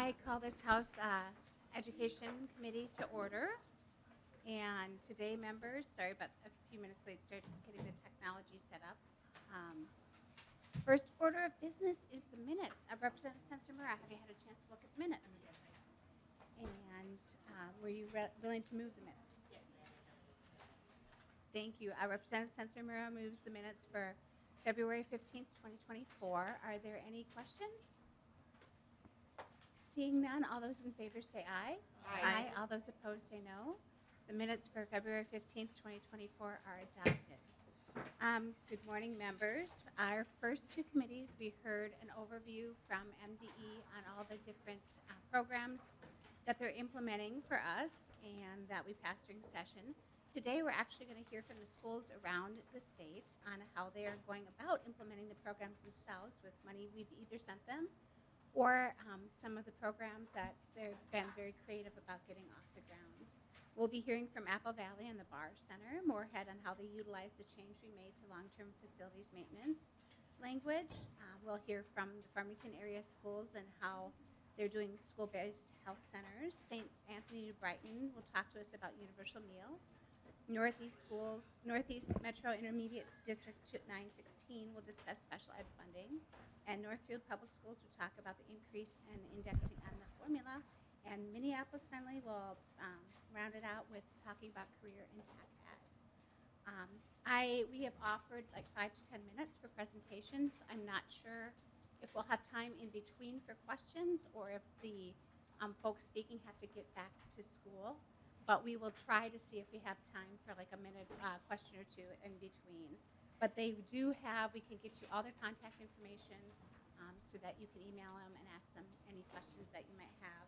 I call this House Education Committee to order. And today, members, sorry about a few minutes late start, just getting the technology set up. First order of business is the minutes. Representative Sensenborough, have you had a chance to look at the minutes? And were you willing to move the minutes? Yes. Thank you. Representative Sensenborough moves the minutes for February 15th, 2024. Are there any questions? Seeing none, all those in favor say aye. Aye. All those opposed say no. The minutes for February 15th, 2024 are adopted. Good morning, members. Our first two committees, we heard an overview from MDE on all the different programs that they're implementing for us and that we passed during session. Today, we're actually going to hear from the schools around the state on how they are going about implementing the programs themselves with money we've either sent them or some of the programs that they've been very creative about getting off the ground. We'll be hearing from Apple Valley and the Bar Center, Moorhead, on how they utilize the change we made to long-term facilities maintenance language. We'll hear from the Farmington area schools and how they're doing school-based health centers. St. Anthony New Brighton will talk to us about universal meals. Northeast schools, Northeast Metro Intermediate District 916 will discuss special ed funding. And Northfield Public Schools will talk about the increase in indexing on the formula. And Minneapolis finally will round it out with talking about career and tech ed. We have offered like 5 to 10 minutes for presentations. I'm not sure if we'll have time in between for questions or if the folks speaking have to get back to school. But we will try to see if we have time for like a minute question or two in between. But they do have, we can get you all their contact information so that you can email them and ask them any questions that you might have.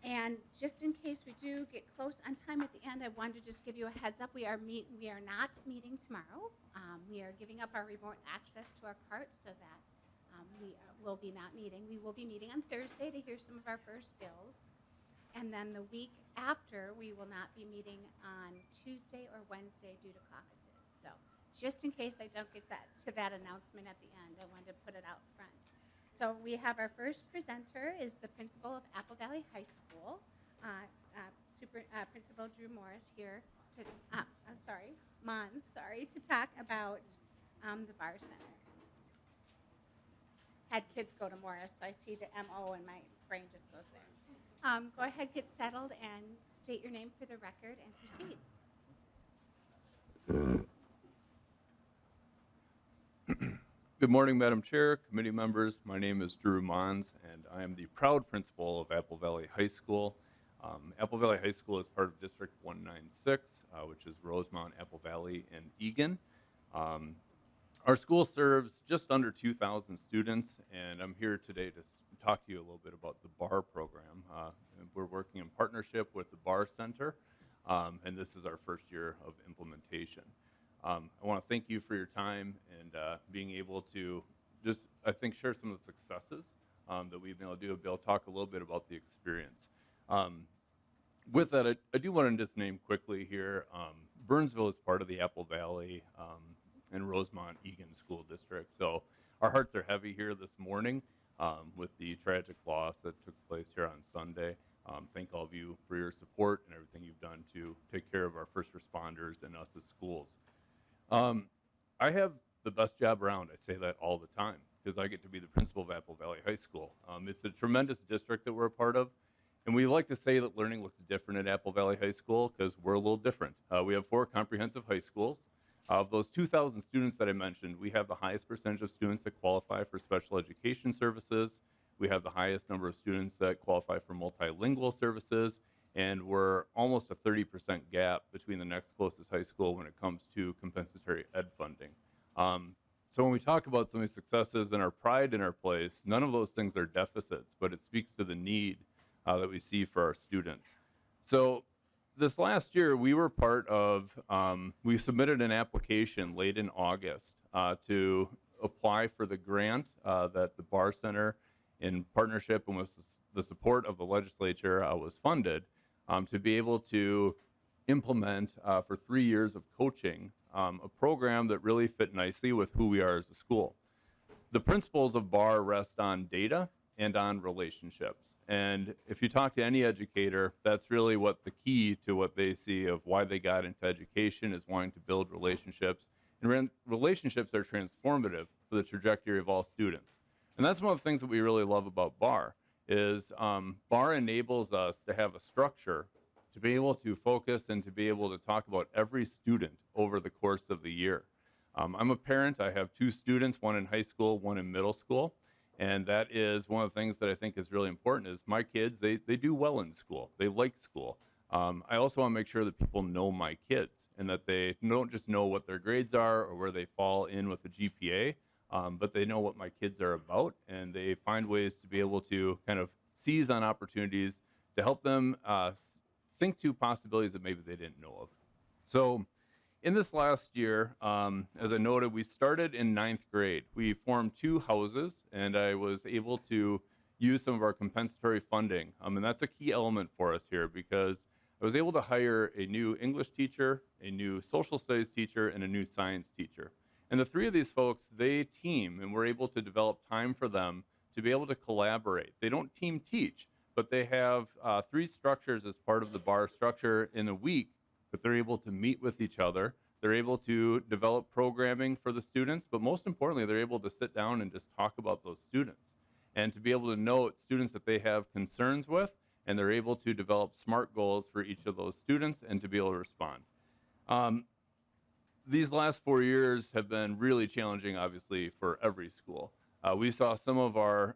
And just in case we do get close on time at the end, I wanted to just give you a heads up. We are not meeting tomorrow. We are giving up our remote access to our cart so that we will be not meeting. We will be meeting on Thursday to hear some of our first bills. And then the week after, we will not be meeting on Tuesday or Wednesday due to caucuses. So just in case I don't get to that announcement at the end, I wanted to put it out front. So we have our first presenter is the principal of Apple Valley High School, Principal Drew Morris here to, to talk about the Bar Center. Had kids go to Morris, so I see the MO and my brain just goes there. Go ahead, get settled, and state your name for the record and proceed. Good morning, Madam Chair, committee members. My name is Drew Mons, and I am the proud principal of Apple Valley High School. Apple Valley High School is part of District 196, which is Rosemount, Apple Valley, and Eagan. Our school serves just under 2,000 students, and I'm here today to talk to you a little bit about the BAR program. We're working in partnership with the BAR Center, and this is our first year of implementation. I want to thank you for your time and being able to just, I think, share some of the successes that we've been able to do. I'll be able to talk a little bit about the experience. With that, I do want to just name quickly here, Burnsville is part of the Apple Valley and Rosemount Eagan School District. So our hearts are heavy here this morning with the tragic loss that took place here on Sunday. Thank all of you for your support and everything you've done to take care of our first responders and us as schools. I have the best job around. I say that all the time because I get to be the principal of Apple Valley High School. It's a tremendous district that we're a part of. And we like to say that learning looks different at Apple Valley High School because we're a little different. We have 4 comprehensive high schools. Of those 2,000 students that I mentioned, we have the highest percentage of students that qualify for special education services. We have the highest number of students that qualify for multilingual services. And we're almost a 30% gap between the next closest high school when it comes to compensatory ed funding. So when we talk about some of these successes and our pride in our place, none of those things are deficits, but it speaks to the need that we see for our students. So this last year, we were part of, we submitted an application late in August to apply for the grant that the Bar Center, in partnership and with the support of the legislature, was funded to be able to implement for 3 years of coaching a program that really fit nicely with who we are as a school. The principles of BAR rest on data and on relationships. And if you talk to any educator, that's really what the key to what they see of why they got into education is wanting to build relationships. And relationships are transformative for the trajectory of all students. And that's one of the things that we really love about BAR is BAR enables us to have a structure to be able to focus and to be able to talk about every student over the course of the year. I'm a parent. I have 2 students, one in high school, one in middle school. And that is one of the things that I think is really important is my kids, they do well in school. They like school. I also want to make sure that people know my kids and that they don't just know what their grades are or where they fall in with the GPA, but they know what my kids are about and they find ways to be able to kind of seize on opportunities to help them think to possibilities that maybe they didn't know of. So in this last year, as I noted, we started in 9th grade. We formed 2 houses, and I was able to use some of our compensatory funding. And that's a key element for us here because I was able to hire a new English teacher, a new social studies teacher, and a new science teacher. And the 3 of these folks, they team, and we're able to develop time for them to be able to collaborate. They don't team teach, but they have 3 structures as part of the BAR structure in a week that they're able to meet with each other. They're able to develop programming for the students, but most importantly, they're able to sit down and just talk about those students and to be able to note students that they have concerns with, and they're able to develop SMART goals for each of those students and to be able to respond. These last 4 years have been really challenging, obviously, for every school. We saw some of our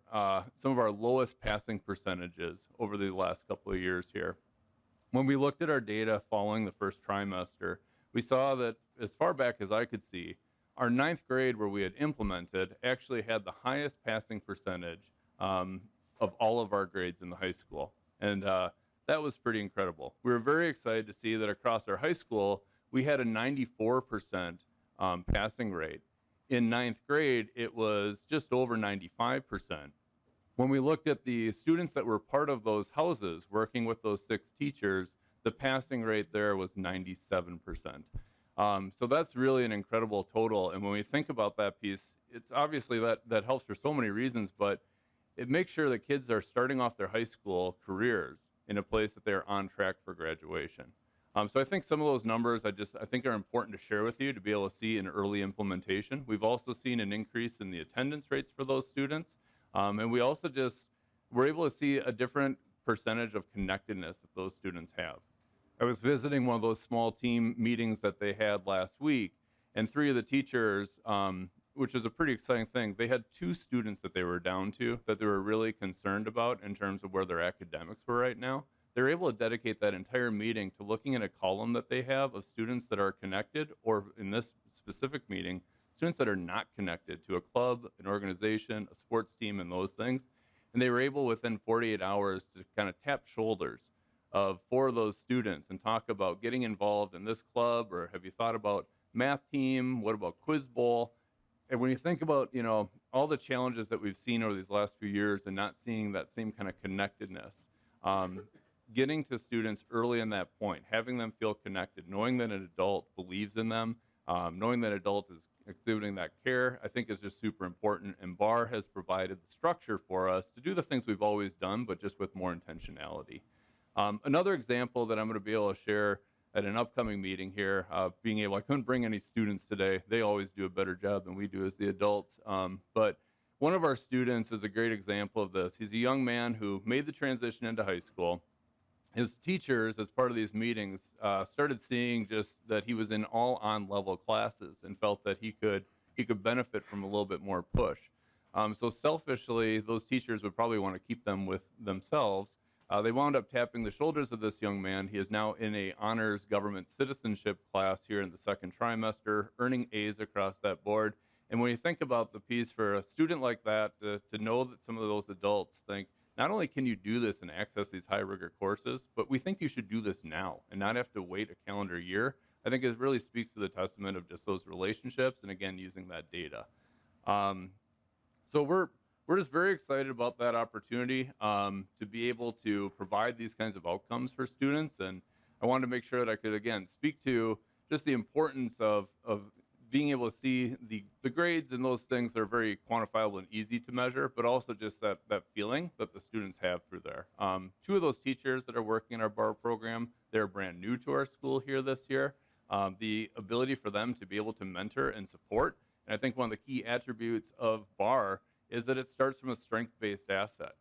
lowest passing percentages over the last couple of years here. When we looked at our data following the first trimester, we saw that as far back as I could see, our 9th grade where we had implemented actually had the highest passing percentage of all of our grades in the high school. And that was pretty incredible. We were very excited to see that across our high school, we had a 94% passing rate. In 9th grade, it was just over 95%. When we looked at the students that were part of those houses working with those 6 teachers, the passing rate there was 97%. So that's really an incredible total. And when we think about that piece, it's obviously that helps for so many reasons, but it makes sure that kids are starting off their high school careers in a place that they're on track for graduation. So I think some of those numbers I think are important to share with you to be able to see an early implementation. We've also seen an increase in the attendance rates for those students. And we also we're able to see a different percentage of connectedness that those students have. I was visiting one of those small team meetings that they had last week, and 3 of the teachers, which is a pretty exciting thing, they had 2 students that they were down to that they were really concerned about in terms of where their academics were right now. They were able to dedicate that entire meeting to looking at a column that they have of students that are connected, or in this specific meeting, students that are not connected to a club, an organization, a sports team, and those things. And they were able within 48 hours to kind of tap shoulders of 4 of those students and talk about getting involved in this club, or have you thought about math team? What about quiz bowl? And when you think about, all the challenges that we've seen over these last few years and not seeing that same kind of connectedness, getting to students early in that point, having them feel connected, knowing that an adult believes in them, knowing that an adult is exhibiting that care, I think is just super important. And BAR has provided the structure for us to do the things we've always done, but just with more intentionality. Another example that I'm going to be able to share at an upcoming meeting here, I couldn't bring any students today. They always do a better job than we do as the adults. But one of our students is a great example of this. He's a young man who made the transition into high school. His teachers, as part of these meetings, started seeing just that he was in all on-level classes and felt that he could benefit from a little bit more push. So selfishly, those teachers would probably want to keep them with themselves. They wound up tapping the shoulders of this young man. He is now in a honors government citizenship class here in the 2nd trimester, earning A's across that board. And when you think about the piece for a student like that, to know that some of those adults think, not only can you do this and access these high rigor courses, but we think you should do this now and not have to wait a calendar year, I think it really speaks to the testament of just those relationships and, again, using that data. So we're just very excited about that opportunity to be able to provide these kinds of outcomes for students. And I wanted to make sure that I could, again, speak to just the importance of being able to see the grades and those things are very quantifiable and easy to measure, but also just that feeling that the students have through there. Two of those teachers that are working in our bar program, they're brand new to our school here this year. The ability for them to be able to mentor and support, and I think one of the key attributes of bar is that it starts from a strength-based asset.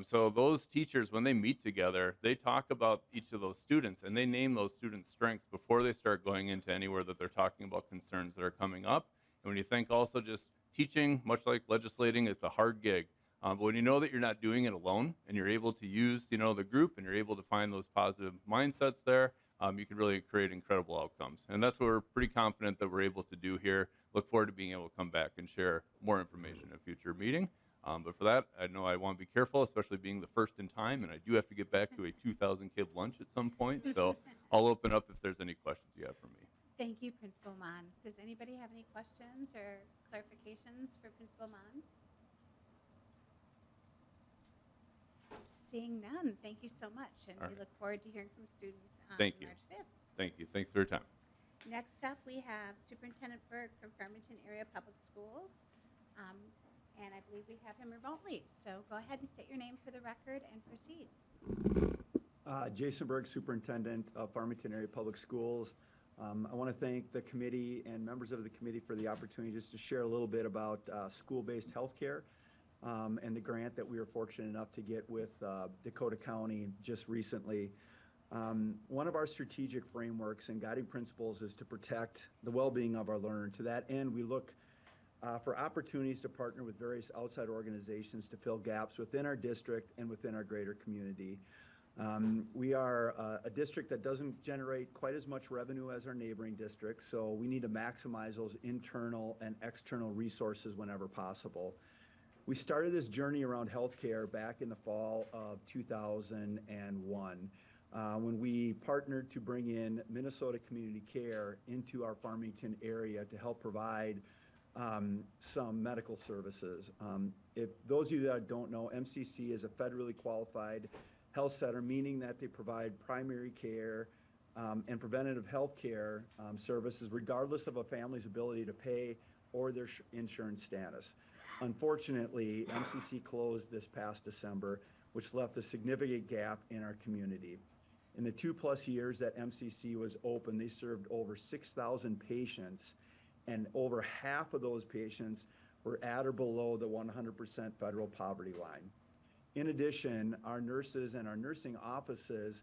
So those teachers, when they meet together, they talk about each of those students and they name those students' strengths before they start going into anywhere that they're talking about concerns that are coming up. And when you think also just teaching, much like legislating, it's a hard gig. But when you know that you're not doing it alone and you're able to use, the group and you're able to find those positive mindsets there, you can really create incredible outcomes. And that's what we're pretty confident that we're able to do here. Look forward to being able to come back and share more information in a future meeting. But for that, I know I want to be careful, especially being the first in time, and I do have to get back to a 2,000 kid lunch at some point. So I'll open up if there's any questions you have for me. Thank you, Principal Mons. Does anybody have any questions or clarifications for Principal Mons? Seeing none, thank you so much, and All we right. look forward to hearing from students on Thank you. March 5th. Thank you. Thanks for your time. Next up, we have Superintendent Berg from Farmington Area Public Schools, and I believe we have him remotely. So go ahead and state your name for the record and proceed. Jason Berg, Superintendent of Farmington Area Public Schools. I want to thank the committee and members of the committee for the opportunity just to share a little bit about school-based healthcare and the grant that we were fortunate enough to get with Dakota County just recently. One of our strategic frameworks and guiding principles is to protect the well-being of our learner. To that end, we look for opportunities to partner with various outside organizations to fill gaps within our district and within our greater community. We are a district that doesn't generate quite as much revenue as our neighboring districts, so we need to maximize those internal and external resources whenever possible. We started this journey around healthcare back in the fall of 2001 when we partnered to bring in Minnesota Community Care into our Farmington area to help provide some medical services. If those of you that don't know, MCC is a federally qualified health center, meaning that they provide primary care and preventative health care services regardless of a family's ability to pay or their insurance status. Unfortunately, MCC closed this past December, which left a significant gap in our community. In the 2+ years that MCC was open, they served over 6,000 patients, and over half of those patients were at or below the 100% federal poverty line. In addition, our nurses and our nursing offices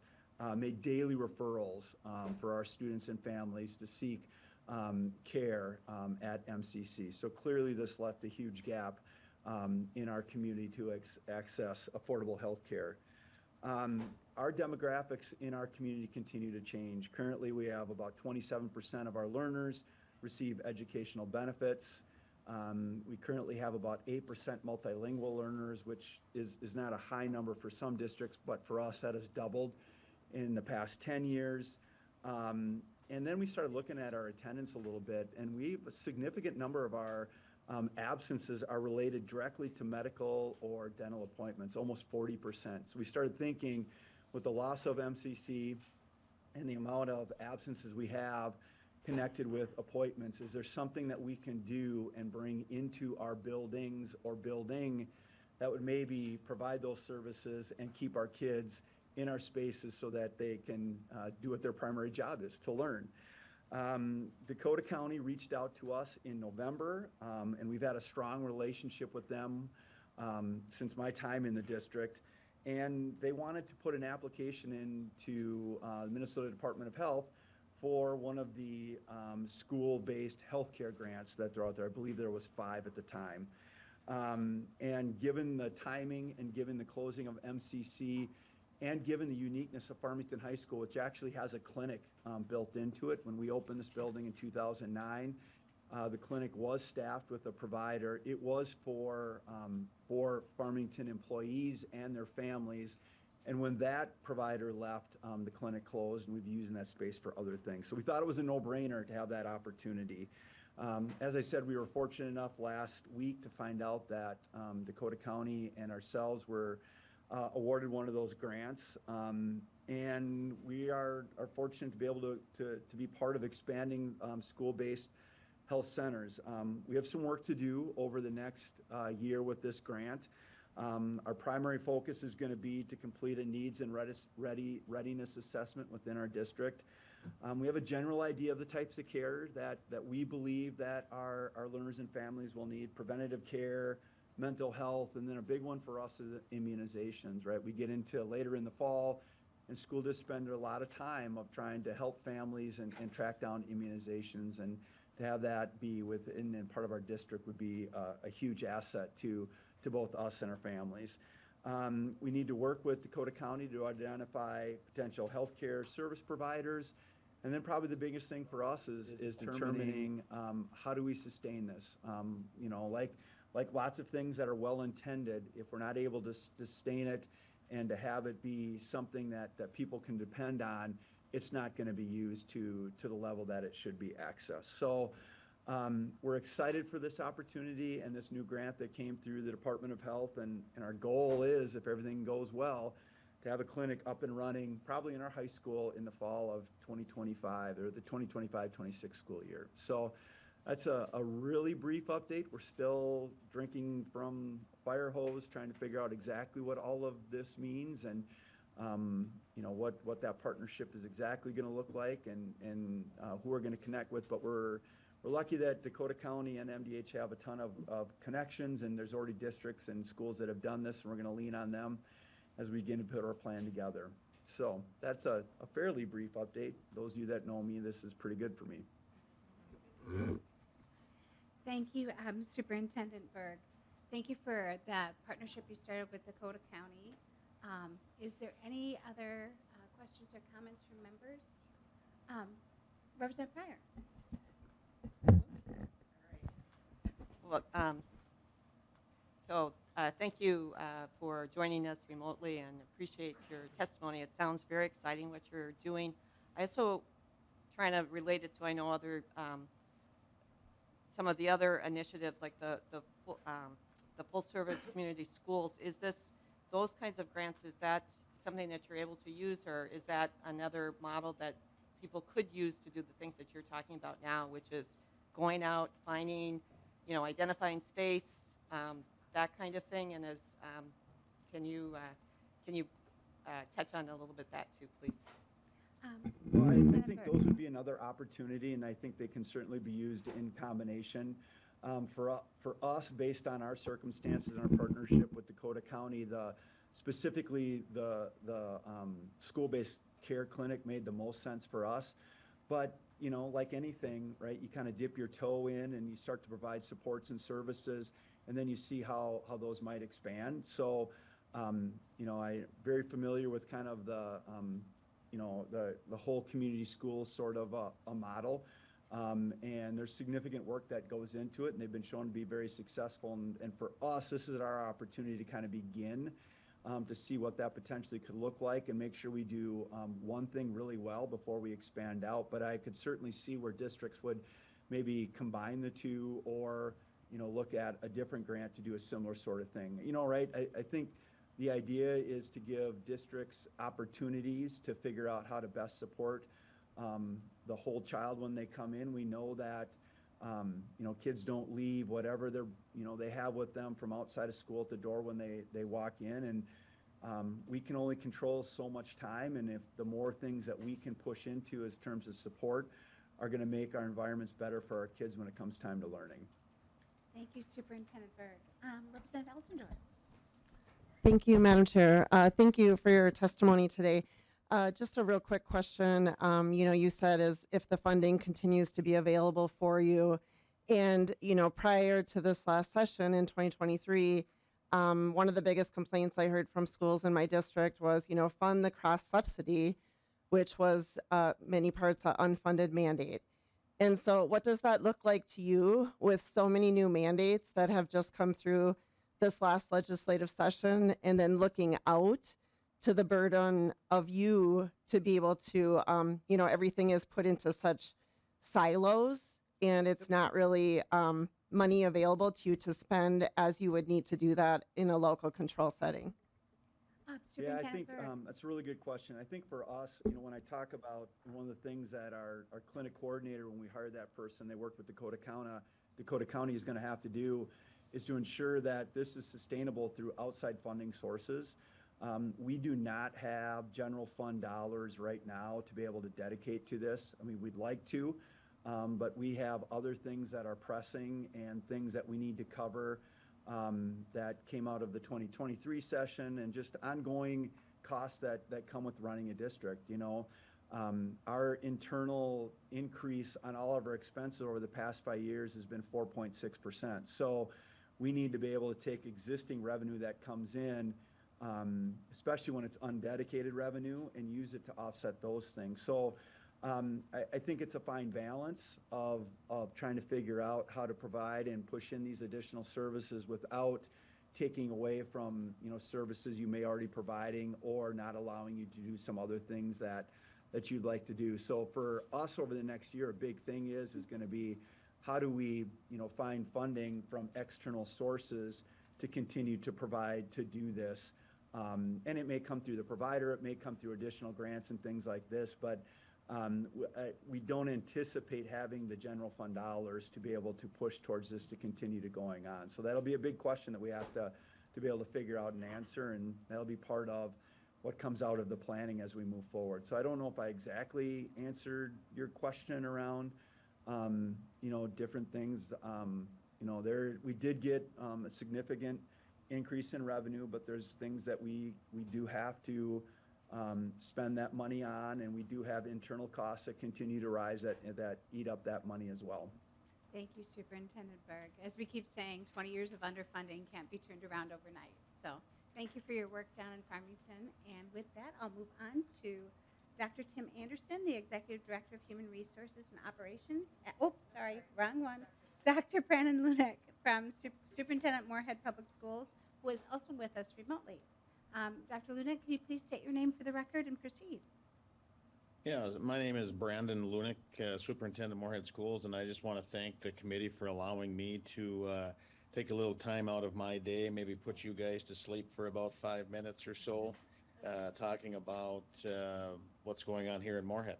made daily referrals for our students and families to seek care at MCC. So clearly this left a huge gap in our community to access affordable health care. Our demographics in our community continue to change. Currently, we have about 27% of our learners receive educational benefits. We currently have about 8% multilingual learners, which is not a high number for some districts, but for us that has doubled in the past 10 years. And then we started looking at our attendance a little bit, and a significant number of our absences are related directly to medical or dental appointments, almost 40%. So we started thinking, with the loss of MCC and the amount of absences we have connected with appointments, is there something that we can do and bring into our buildings or building that would maybe provide those services and keep our kids in our spaces so that they can do what their primary job is, to learn. Dakota County reached out to us in November, and we've had a strong relationship with them since my time in the district. And they wanted to put an application into the Minnesota Department of Health for one of the school-based healthcare grants that are out there. I believe there was 5 at the time. And given the timing and given the closing of MCC and given the uniqueness of Farmington High School, which actually has a clinic built into it. When we opened this building in 2009, the clinic was staffed with a provider. It was for Farmington employees and their families. And when that provider left, the clinic closed, and we've been using that space for other things. So we thought it was a no-brainer to have that opportunity. As I said, we were fortunate enough last week to find out that Dakota County and ourselves were awarded one of those grants. And we are fortunate to be able to be part of expanding school-based health centers. We have some work to do over the next year with this grant. Our primary focus is going to be to complete a needs and readiness assessment within our district. We have a general idea of the types of care that we believe that our learners and families will need: preventative care, mental health, and then a big one for us is immunizations, right? We get into later in the fall, and school districts spend a lot of time of trying to help families and track down immunizations, and to have that be within and part of our district would be a huge asset to both us and our families. We need to work with Dakota County to identify potential healthcare service providers. And then probably the biggest thing for us is determining how do we sustain this. You know, like lots of things that are well intended, if we're not able to sustain it and to have it be something that people can depend on, it's not going to be used to the level that it should be accessed. So we're excited for this opportunity and this new grant that came through the Department of Health, and our goal is, if everything goes well, to have a clinic up and running probably in our high school in the fall of 2025 or the 2025-26 school year. So that's a really brief update. We're still drinking from a fire hose, trying to figure out exactly what all of this means, and you know, what that partnership is exactly going to look like, and who we're going to connect with. But we're lucky that Dakota County and MDH have a ton of connections, and there's already districts and schools that have done this, and we're going to lean on them as we begin to put our plan together. So that's a fairly brief update. Those of you that know me, this is pretty good for me. Thank you, Superintendent Berg. Thank you for that partnership you started with Dakota County. Is there any other questions or comments from members? Representative Pryor. Well, thank you for joining us remotely, and appreciate your testimony. It sounds very exciting what you're doing. I also trying to relate it to, I know, other some of the other initiatives like the full service community schools. Is this those kinds of grants? Is that something that you're able to use, or is that another model that people could use to do the things that you're talking about now, which is going out, finding, you know, identifying space, that kind of thing? And can you touch on a little bit that too, please? Well, I think those would be another opportunity, and I think they can certainly be used in combination. For us, based on our circumstances and our partnership with Dakota County, specifically the school-based care clinic made the most sense for us. But, you know, like anything, right, you kind of dip your toe in and you start to provide supports and services, and then you see how those might expand. So, you know, I'm very familiar with kind of you know, the whole community school sort of a model. And there's significant work that goes into it, and they've been shown to be very successful. And for us, this is our opportunity to kind of begin to see what that potentially could look like, and make sure we do one thing really well before we expand out. But I could certainly see where districts would maybe combine the two, or, you know, look at a different grant to do a similar sort of thing. You know, right, I think the idea is to give districts opportunities to figure out how to best support the whole child when they come in. We know that, you know, kids don't leave whatever they have with them from outside of school at the door when they walk in. And we can only control so much time. And if the more things that we can push into as terms of support are going to make our environments better for our kids when it comes time to learning. Thank you, Superintendent Berg. Representative Eltendorf. Thank you, Madam Chair. Thank you for your testimony today. Just a real quick question. You know, you said as if the funding continues to be available for you, and, you know, prior to this last session in 2023, one of the biggest complaints I heard from schools in my district was, you know, fund the cross subsidy, which was many parts an unfunded mandate. And so what does that look like to you with so many new mandates that have just come through this last legislative session, and then looking out to the burden of you to be able to, you know, everything is put into such silos, and it's not really money available to you to spend as you would need to do that in a local control setting? Yeah, I Superintendent think Berg? that's a really good question. I think for us, when I talk about one of the things that our clinic coordinator, when we hired that person, they worked with Dakota County is going to have to do is to ensure that this is sustainable through outside funding sources. We do not have general fund dollars right now to be able to dedicate to this. I mean, we'd like to, but we have other things that are pressing and things that we need to cover that came out of the 2023 session and just ongoing costs that come with running a district. Our internal increase on all of our expenses over the past 5 years has been 4.6%. So we need to be able to take existing revenue that comes in, especially when it's undedicated revenue, and use it to offset those things. So I think it's a fine balance of trying to figure out how to provide and push in these additional services without taking away from, services you may already providing or not allowing you to do some other things that you'd like to do. So for us over the next year, a big thing is going to be how do we, find funding from external sources to continue to provide to do this. And it may come through the provider, it may come through additional grants and things like this, but we don't anticipate having the general fund dollars to be able to push towards this to continue to going on. So that'll be a big question that we have to be able to figure out and answer, and that'll be part of what comes out of the planning as we move forward. So I don't know if I exactly answered your question around, different things. We did get a significant increase in revenue, but there's things that we do have to spend that money on, and we do have internal costs that continue to rise that eat up that money as well. Thank you, Superintendent Berg. As we keep saying, 20 years of underfunding can't be turned around overnight. So thank you for your work down in Farmington. And with that, I'll move on to Dr. Tim Anderson, the Executive Director of Human Resources and Operations. Wrong one. Dr. Brandon Lunek from Superintendent Moorhead Public Schools, who is also with us remotely. Dr. Lunek, can you please state your name for the record and proceed? Yeah, my name is Brandon Lunek, Superintendent Moorhead Schools, and I just want to thank the committee for allowing me to take a little time out of my day, maybe put you guys to sleep for about 5 minutes or so, talking about what's going on here in Moorhead.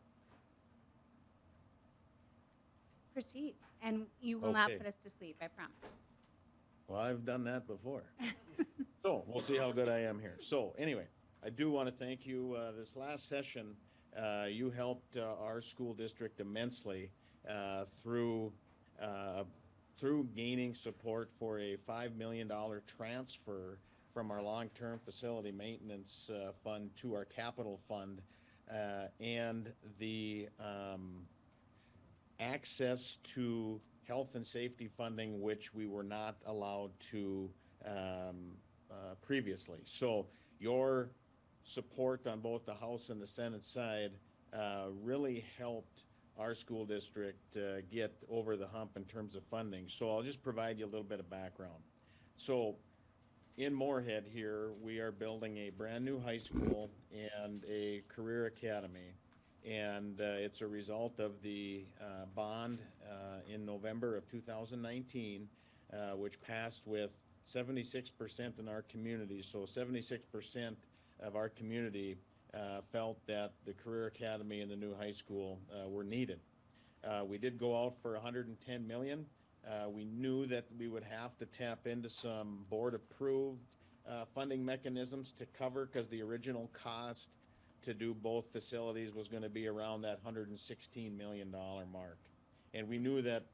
Proceed, and you will not Okay. put us to sleep, I promise. Well, I've done that before. So we'll see how good I am here. So anyway, I do want to thank you. This last session, you helped our school district immensely through gaining support for a $5 million transfer from our long-term facility maintenance fund to our capital fund, and the access to health and safety funding, which we were not allowed to previously. So your support on both the House and the Senate side really helped our school district get over the hump in terms of funding. So I'll just provide you a little bit of background. So in Moorhead here, we are building a brand new high school and a career academy. And it's a result of the bond in November of 2019, which passed with 76% in our community. So 76% of our community felt that the Career Academy and the new high school were needed. We did go out for $110 million. We knew that we would have to tap into some board-approved funding mechanisms to cover, because the original cost to do both facilities was going to be around that $116 million mark. And we knew that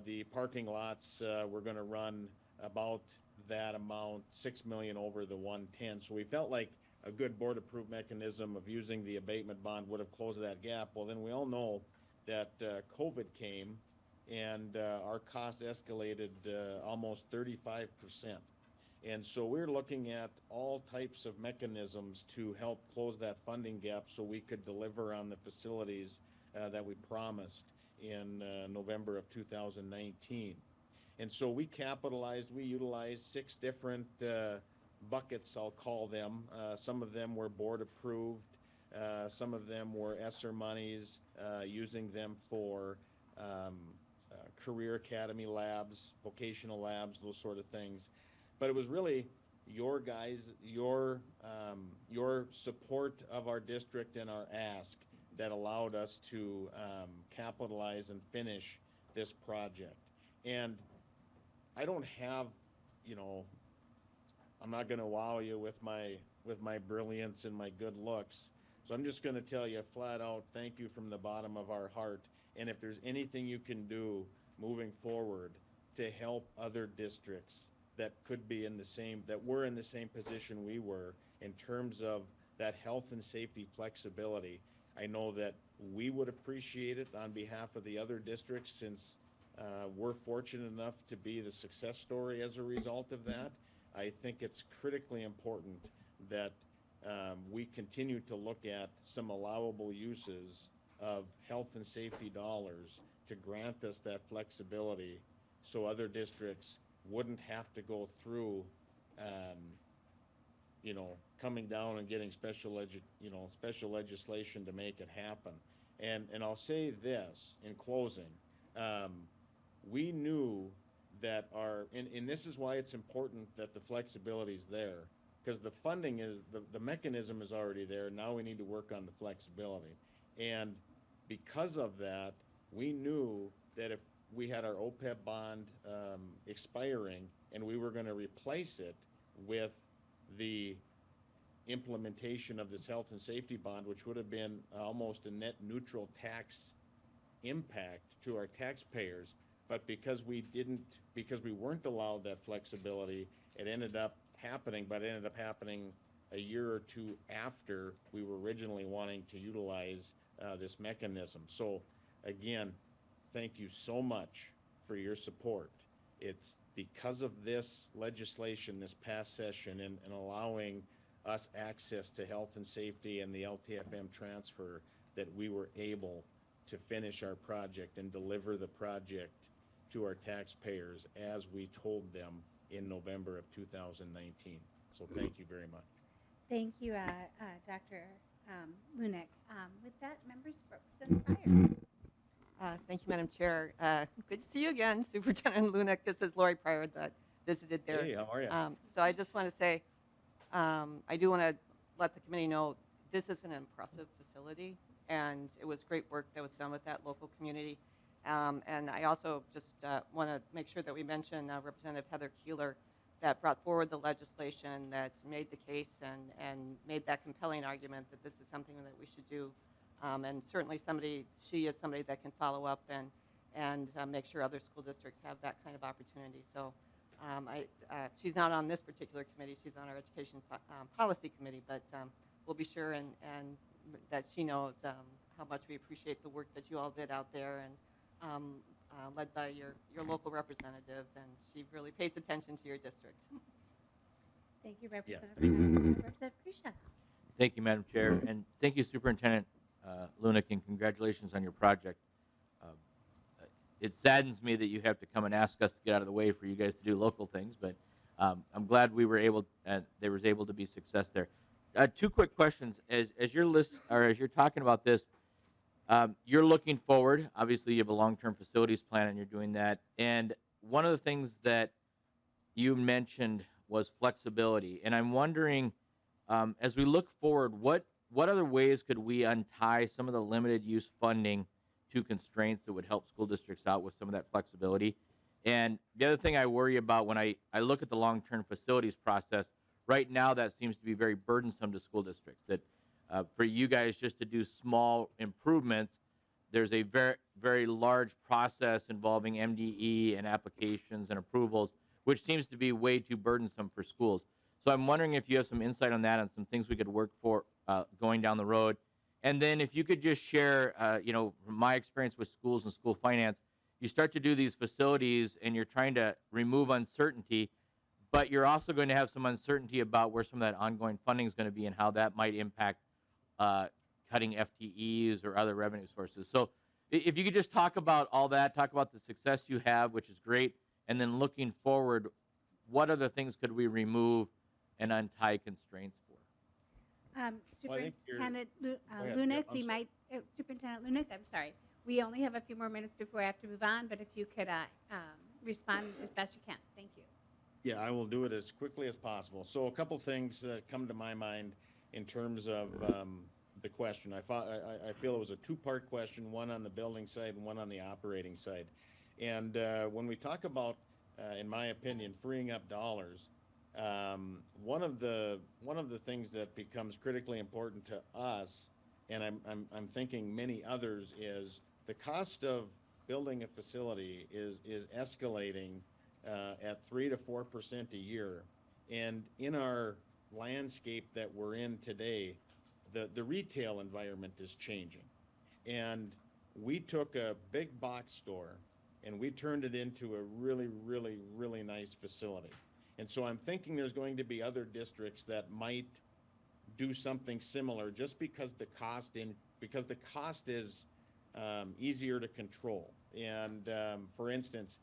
the parking lots were going to run about that amount, $6 million over the 110. So we felt like a good board-approved mechanism of using the abatement bond would have closed that gap. Well, then we all know that COVID came, and our costs escalated almost 35%. And so we're looking at all types of mechanisms to help close that funding gap so we could deliver on the facilities that we promised in November of 2019. And so we utilized 6 different buckets, I'll call them. Some of them were board approved. Some of them were ESSER monies, using them for career academy labs, vocational labs, those sort of things. But it was really your guys, your support of our district and our ask that allowed us to capitalize and finish this project. And I don't have, you know, I'm not going to wow you with my brilliance and my good looks. So I'm just going to tell you flat out, thank you from the bottom of our heart. And if there's anything you can do moving forward to help other districts that could be in the same, that were in the same position we were in terms of that health and safety flexibility, I know that we would appreciate it on behalf of the other districts, since we're fortunate enough to be the success story as a result of that. I think it's critically important that we continue to look at some allowable uses of health and safety dollars to grant us that flexibility, so other districts wouldn't have to go through, you know, coming down and getting special legislation to make it happen. And I'll say this in closing, we knew that and this is why it's important that the flexibility is there, because the funding is, the mechanism is already there. Now we need to work on the flexibility. And because of that, we knew that if we had our OPEB bond expiring and we were going to replace it with the implementation of this health and safety bond, which would have been almost a net neutral tax impact to our taxpayers, but because we weren't allowed that flexibility, it ended up happening, but it ended up happening a year or two after we were originally wanting to utilize this mechanism. So again, thank you so much for your support. It's because of this legislation this past session and allowing us access to health and safety and the LTFM transfer that we were able to finish our project and deliver the project to our taxpayers as we told them in November of 2019. So thank you very much. Thank you, Dr. Lunek. With that, members, Representative Pryor. Thank you, Madam Chair. Good to see you again, Superintendent Lunek. This is Lori Pryor that visited there. Hey, how are you? So I just want to say, I do want to let the committee know this is an impressive facility, and it was great work that was done with that local community. And I also just want to make sure that we mention Representative Heather Keeler, that brought forward the legislation that's made the case and made that compelling argument that this is something that we should do. And certainly she is somebody that can follow up and make sure other school districts have that kind of opportunity. So she's not on this particular committee, she's on our Education Policy Committee, but we'll be sure and that she knows how much we appreciate the work that you all did out there, and led by your local representative, and she really pays attention to your district. Thank you, Representative Pryor. Representative Grisha. Thank you, Madam Chair, and thank you, Superintendent Lunek, and congratulations on your project. It saddens me that you have to come and ask us to get out of the way for you guys to do local things, but I'm glad we were able, there was able to be success there. Two quick questions. As you're talking about this, you're looking forward. Obviously, you have a long-term facilities plan, and you're doing that. And one of the things that you mentioned was flexibility. And I'm wondering, as we look forward, what other ways could we untie some of the limited use funding to constraints that would help school districts out with some of that flexibility? And the other thing I worry about when I look at the long-term facilities process, right now that seems to be very burdensome to school districts, that for you guys just to do small improvements, there's a very, very large process involving MDE and applications and approvals, which seems to be way too burdensome for schools. So I'm wondering if you have some insight on that and some things we could work for going down the road. And then if you could just share, from my experience with schools and school finance, you start to do these facilities and you're trying to remove uncertainty, but you're also going to have some uncertainty about where some of that ongoing funding is going to be and how that might impact cutting FTEs or other revenue sources. So if you could just talk about all that, talk about the success you have, which is great, and then looking forward, what other things could we remove and untie constraints for? Superintendent ahead. Lunek, Yeah, I'm sorry. Superintendent Lunek, I'm sorry. We only have a few more minutes before I have to move on, but if you could respond as best you can. Thank you. Yeah, I will do it as quickly as possible. So a couple things that come to my mind in terms of the question. I feel it was a two-part question, one on the building side and one on the operating side. And when we talk about, in my opinion, freeing up dollars, one of the things that becomes critically important to us, and I'm thinking many others, is the cost of building a facility is escalating at 3 to 4% a year. And in our landscape that we're in today, the retail environment is changing. And we took a big box store and we turned it into a really, really, really nice facility. And so I'm thinking there's going to be other districts that might do something similar just because the cost is easier to control. And for instance,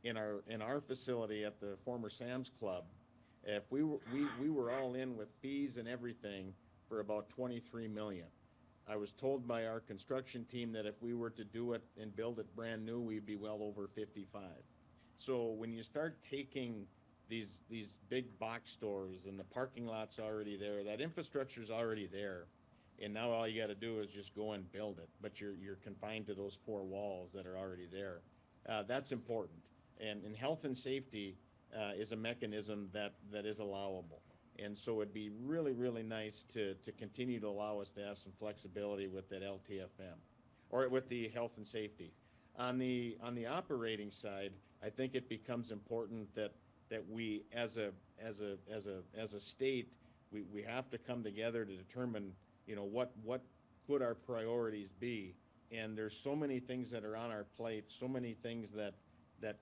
in our facility at the former Sam's Club, if we were all in with fees and everything for about 23 million. I was told by our construction team that if we were to do it and build it brand new, we'd be well over 55. So when you start taking these big box stores and the parking lot's already there, that infrastructure's already there, and now all you got to do is just go and build it, but you're confined to those four walls that are already there. That's important. And health and safety is a mechanism that is allowable. And so it'd be really, really nice to continue to allow us to have some flexibility with that LTFM or with the health and safety. On the operating side, I think it becomes important that we as a state, we have to come together to determine, what could our priorities be. And there's so many things that are on our plate, so many things that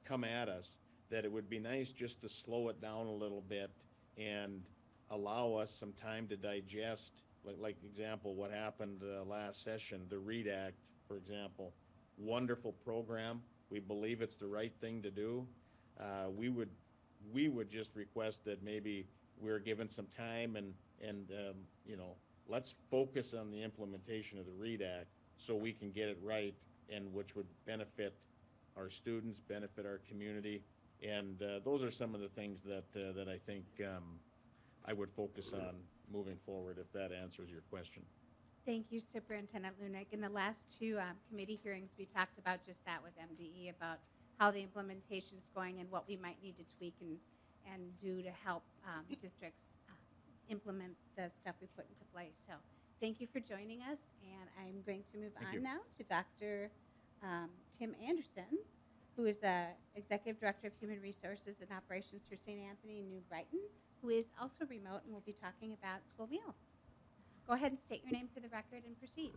come at us, that it would be nice just to slow it down a little bit and allow us some time to digest, like example, what happened last session, the READ Act, for example. Wonderful program. We believe it's the right thing to do. We would just request that maybe we're given some time and let's focus on the implementation of the READ Act so we can get it right, and which would benefit our students, benefit our community. And those are some of the things that I think I would focus on moving forward, if that answers your question. Thank you, Superintendent Lunick. In the last two committee hearings, we talked about just that with MDE, about how the implementation is going and what we might need to tweak and do to help districts implement the stuff we put into place. So thank you for joining us, and I'm going to move Thank on you. now to Dr. Tim Anderson, who is the Executive Director of Human Resources and Operations for St. Anthony New Brighton, who is also remote and will be talking about school meals. Go ahead and state your name for the record and proceed.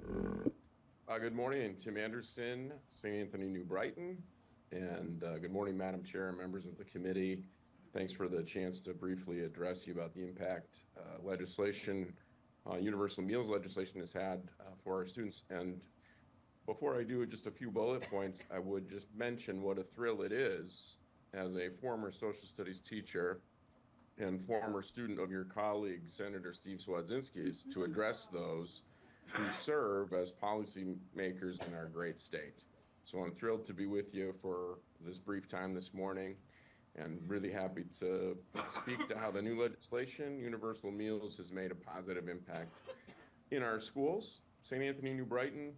Good morning, Tim Anderson, St. Anthony New Brighton, and good morning, Madam Chair and members of the committee. Thanks for the chance to briefly address you about the impact legislation, universal meals legislation has had for our students. And before I do just a few bullet points, I would just mention what a thrill it is as a former social studies teacher and former student of your colleague, Senator Steve Swadzinski's, to address those who serve as policymakers in our great state. So I'm thrilled to be with you for this brief time this morning, and really happy to speak to how the new legislation, universal meals, has made a positive impact in our schools. St. Anthony New Brighton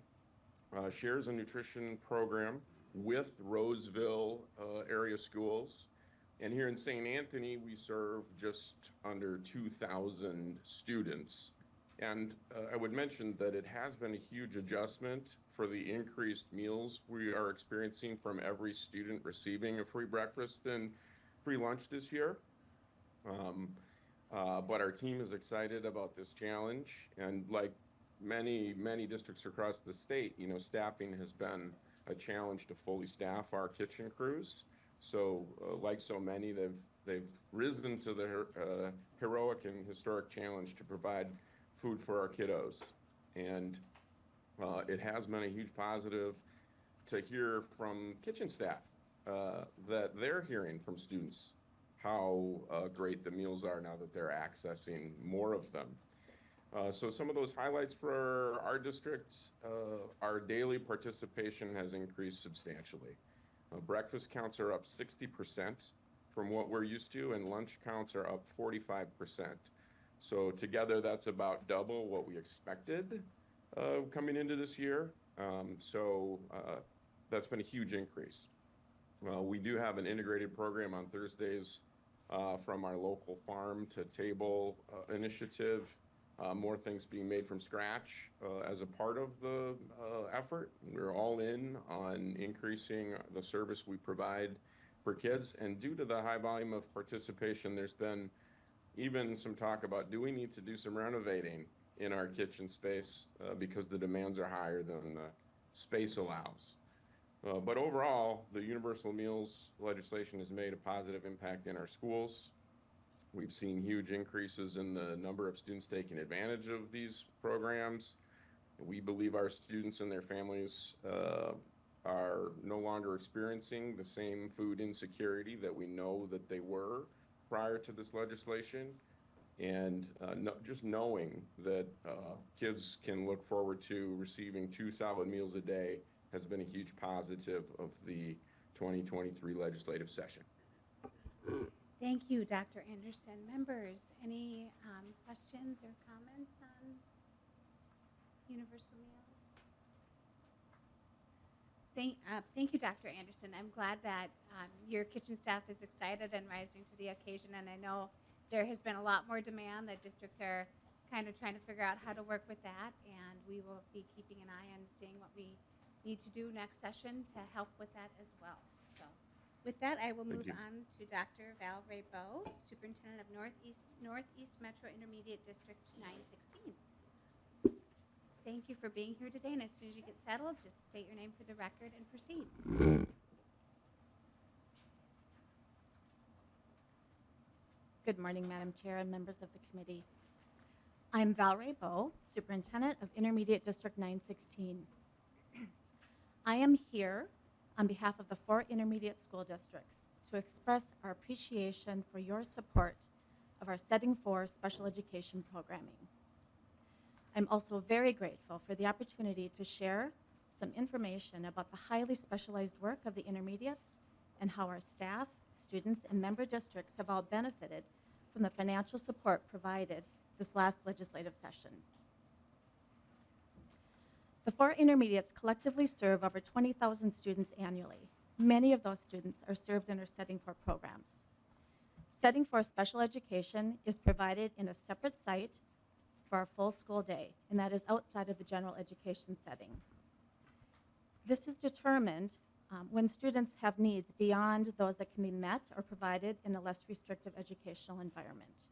shares a nutrition program with Roseville area schools. And here in St. Anthony, we serve just under 2,000 students. And I would mention that it has been a huge adjustment for the increased meals we are experiencing from every student receiving a free breakfast and free lunch this year. But our team is excited about this challenge. And like many districts across the state, staffing has been a challenge to fully staff our kitchen crews. So like so many, they've risen to the heroic and historic challenge to provide food for our kiddos. And it has been a huge positive to hear from kitchen staff that they're hearing from students how great the meals are now that they're accessing more of them. So some of those highlights for our district, our daily participation has increased substantially. Breakfast counts are up 60% from what we're used to, and lunch counts are up 45%. So together, that's about double what we expected coming into this year. That's been a huge increase. We do have an integrated program on Thursdays from our local farm to table initiative. More things being made from scratch as a part of the effort. We're all in on increasing the service we provide for kids. And due to the high volume of participation, there's been even some talk about, do we need to do some renovating in our kitchen space because the demands are higher than the space allows. But overall, the universal meals legislation has made a positive impact in our schools. We've seen huge increases in the number of students taking advantage of these programs. We believe our students and their families are no longer experiencing the same food insecurity that we know that they were prior to this legislation. And just knowing that kids can look forward to receiving 2 solid meals a day has been a huge positive of the 2023 legislative session. Thank you, Dr. Anderson. Members, any questions or comments on universal meals? Thank you, Dr. Anderson. I'm glad that your kitchen staff is excited and rising to the occasion, and I know there has been a lot more demand that districts are kind of trying to figure out how to work with that, and we will be keeping an eye on seeing what we need to do next session to help with that as well. So with that, I will move on to Dr. Val Raybeau, Superintendent of Northeast Metro Intermediate District 916. Thank you for being here today, and as soon as you get settled, just state your name for the record and proceed. Good morning, Madam Chair and members of the committee. I'm Val Raybeau, Superintendent of Intermediate District 916. I am here on behalf of the 4 intermediate school districts to express our appreciation for your support of our Setting For special education programming. I'm also very grateful for the opportunity to share some information about the highly specialized work of the intermediates and how our staff, students, and member districts have all benefited from the financial support provided this last legislative session. The 4 intermediates collectively serve over 20,000 students annually. Many of those students are served in our Setting For programs. Setting For special education is provided in a separate site for a full school day, and that is outside of the general education setting. This is determined when students have needs beyond those that can be met or provided in a less restrictive educational environment.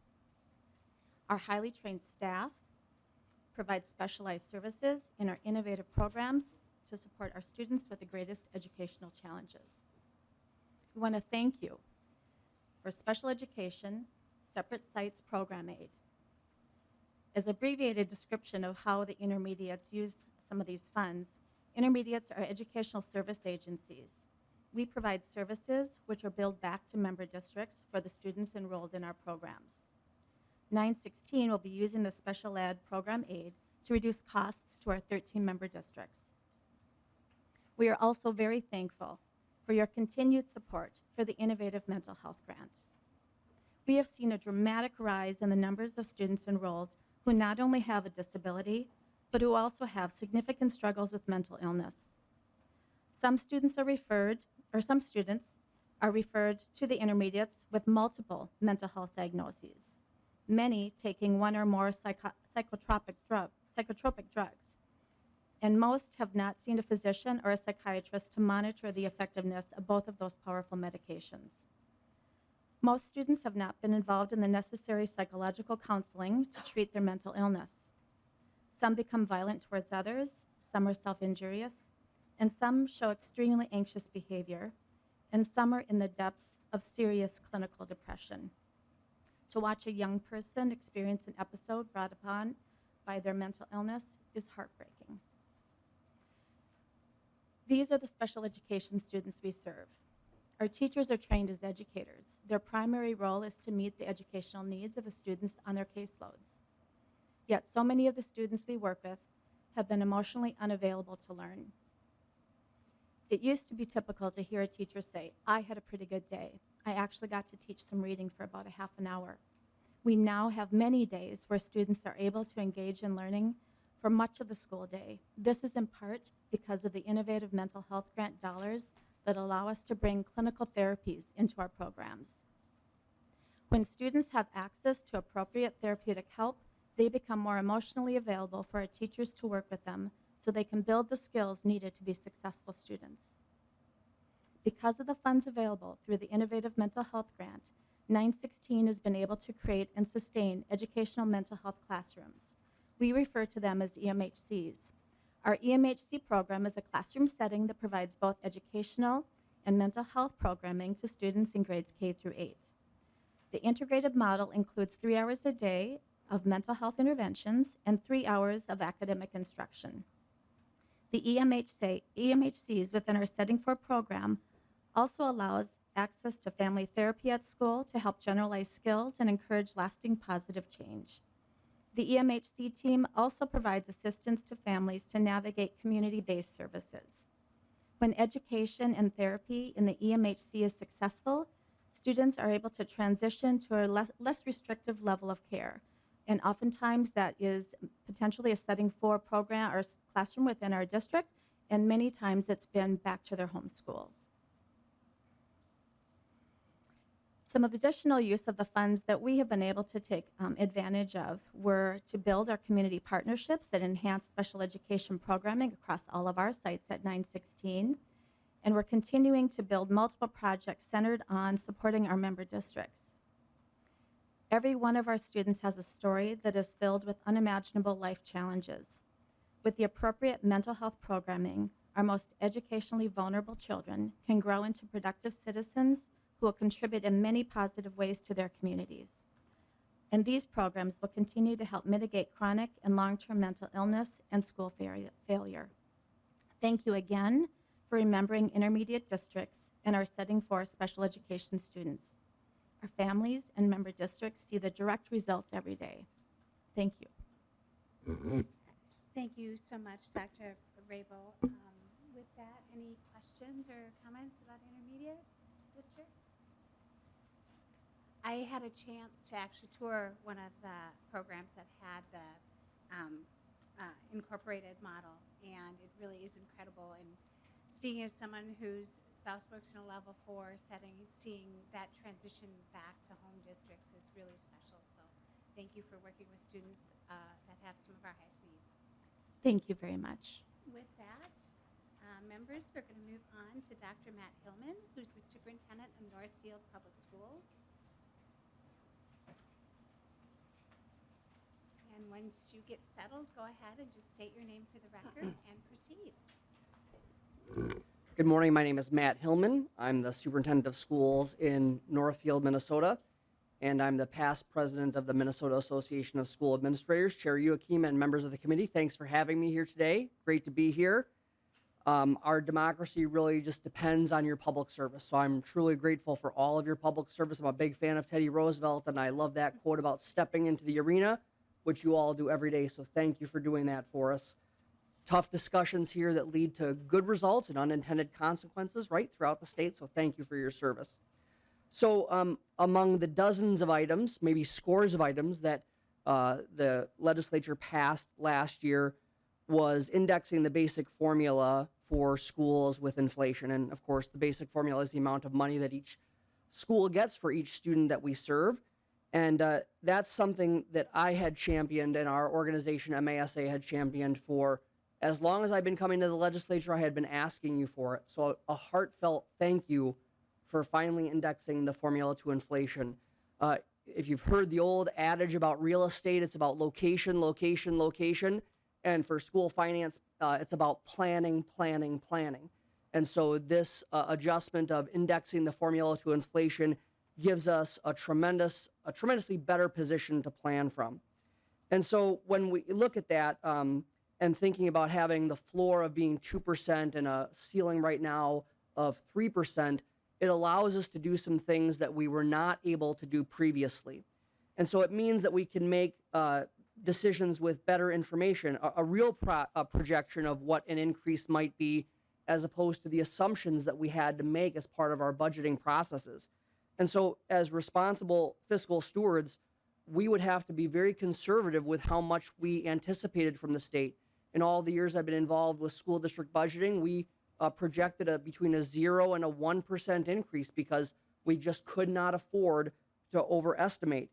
Our highly trained staff provide specialized services in our innovative programs to support our students with the greatest educational challenges. We want to thank you for Special Education Separate Sites Program Aid. As an abbreviated description of how the intermediates use some of these funds, intermediates are educational service agencies. We provide services which are billed back to member districts for the students enrolled in our programs. 916 will be using the special ed program aid to reduce costs to our 13 member districts. We are also very thankful for your continued support for the Innovative Mental Health Grant. We have seen a dramatic rise in the numbers of students enrolled who not only have a disability, but who also have significant struggles with mental illness. Some students are referred to the intermediates with multiple mental health diagnoses, many taking 1 or more psychotropic drugs, and most have not seen a physician or a psychiatrist to monitor the effectiveness of both of those powerful medications. Most students have not been involved in the necessary psychological counseling to treat their mental illness. Some become violent towards others, some are self-injurious, and some show extremely anxious behavior, and some are in the depths of serious clinical depression. To watch a young person experience an episode brought upon by their mental illness is heartbreaking. These are the special education students we serve. Our teachers are trained as educators. Their primary role is to meet the educational needs of the students on their caseloads. Yet so many of the students we work with have been emotionally unavailable to learn. It used to be typical to hear a teacher say, "I had a pretty good day. I actually got to teach some reading for about a half an hour." We now have many days where students are able to engage in learning for much of the school day. This is in part because of the innovative mental health grant dollars that allow us to bring clinical therapies into our programs. When students have access to appropriate therapeutic help, they become more emotionally available for our teachers to work with them so they can build the skills needed to be successful students. Because of the funds available through the Innovative Mental Health Grant, 916 has been able to create and sustain educational mental health classrooms. We refer to them as EMHCs. Our EMHC program is a classroom setting that provides both educational and mental health programming to students in grades K through 8. The integrated model includes 3 hours a day of mental health interventions and 3 hours of academic instruction. The EMHCs within our Setting For program also allows access to family therapy at school to help generalize skills and encourage lasting positive change. The EMHC team also provides assistance to families to navigate community-based services. When education and therapy in the EMHC is successful, students are able to transition to a less restrictive level of care. And oftentimes that is potentially a Setting For program or classroom within our district, and many times it's been back to their home schools. Some of the additional use of the funds that we have been able to take advantage of were to build our community partnerships that enhance special education programming across all of our sites at 916. And we're continuing to build multiple projects centered on supporting our member districts. Every one of our students has a story that is filled with unimaginable life challenges. With the appropriate mental health programming, our most educationally vulnerable children can grow into productive citizens who will contribute in many positive ways to their communities. And these programs will continue to help mitigate chronic and long-term mental illness and school failure. Thank you again for remembering intermediate districts and our Setting For special education students. Our families and member districts see the direct results every day. Thank you. Thank you so much, Dr. Rabel. With that, any questions or comments about intermediate districts? I had a chance to actually tour one of the programs that had the incorporated model, and it really is incredible. And speaking as someone whose spouse works in a level 4 setting, seeing that transition back to home districts is really special. So thank you for working with students that have some of our highest needs. Thank you very much. With that, members, we're going to move on to Dr. Matt Hillman, who's the superintendent of Northfield Public Schools. And once you get settled, go ahead and just state your name for the record and proceed. Good morning. My name is Matt Hillman. I'm the superintendent of schools in Northfield, Minnesota, and I'm the past president of the Minnesota Association of School Administrators. Chair Joachim and members of the committee, thanks for having me here today. Great to be here. Our democracy really just depends on your public service, so I'm truly grateful for all of your public service. I'm a big fan of Teddy Roosevelt, and I love that quote about stepping into the arena, which you all do every day, so thank you for doing that for us. Tough discussions here that lead to good results and unintended consequences right throughout the state, so thank you for your service. So among the dozens of items, maybe scores of items that the legislature passed last year was indexing the basic formula for schools with inflation. And of course, the basic formula is the amount of money that each school gets for each student that we serve. And that's something that I had championed and our organization, MASA, had championed for as long as I've been coming to the legislature. I had been asking you for it. So a heartfelt thank you for finally indexing the formula to inflation. If you've heard the old adage about real estate, it's about location, location, location. And for school finance, it's about planning, planning, planning. And so this adjustment of indexing the formula to inflation gives us a tremendously better position to plan from. And so when we look at that and thinking about having the floor of being 2% and a ceiling right now of 3%, it allows us to do some things that we were not able to do previously. And so it means that we can make decisions with better information, a real projection of what an increase might be as opposed to the assumptions that we had to make as part of our budgeting processes. And so, as responsible fiscal stewards, we would have to be very conservative with how much we anticipated from the state. In all the years I've been involved with school district budgeting, we projected between a 0 and a 1% increase because we just could not afford to overestimate.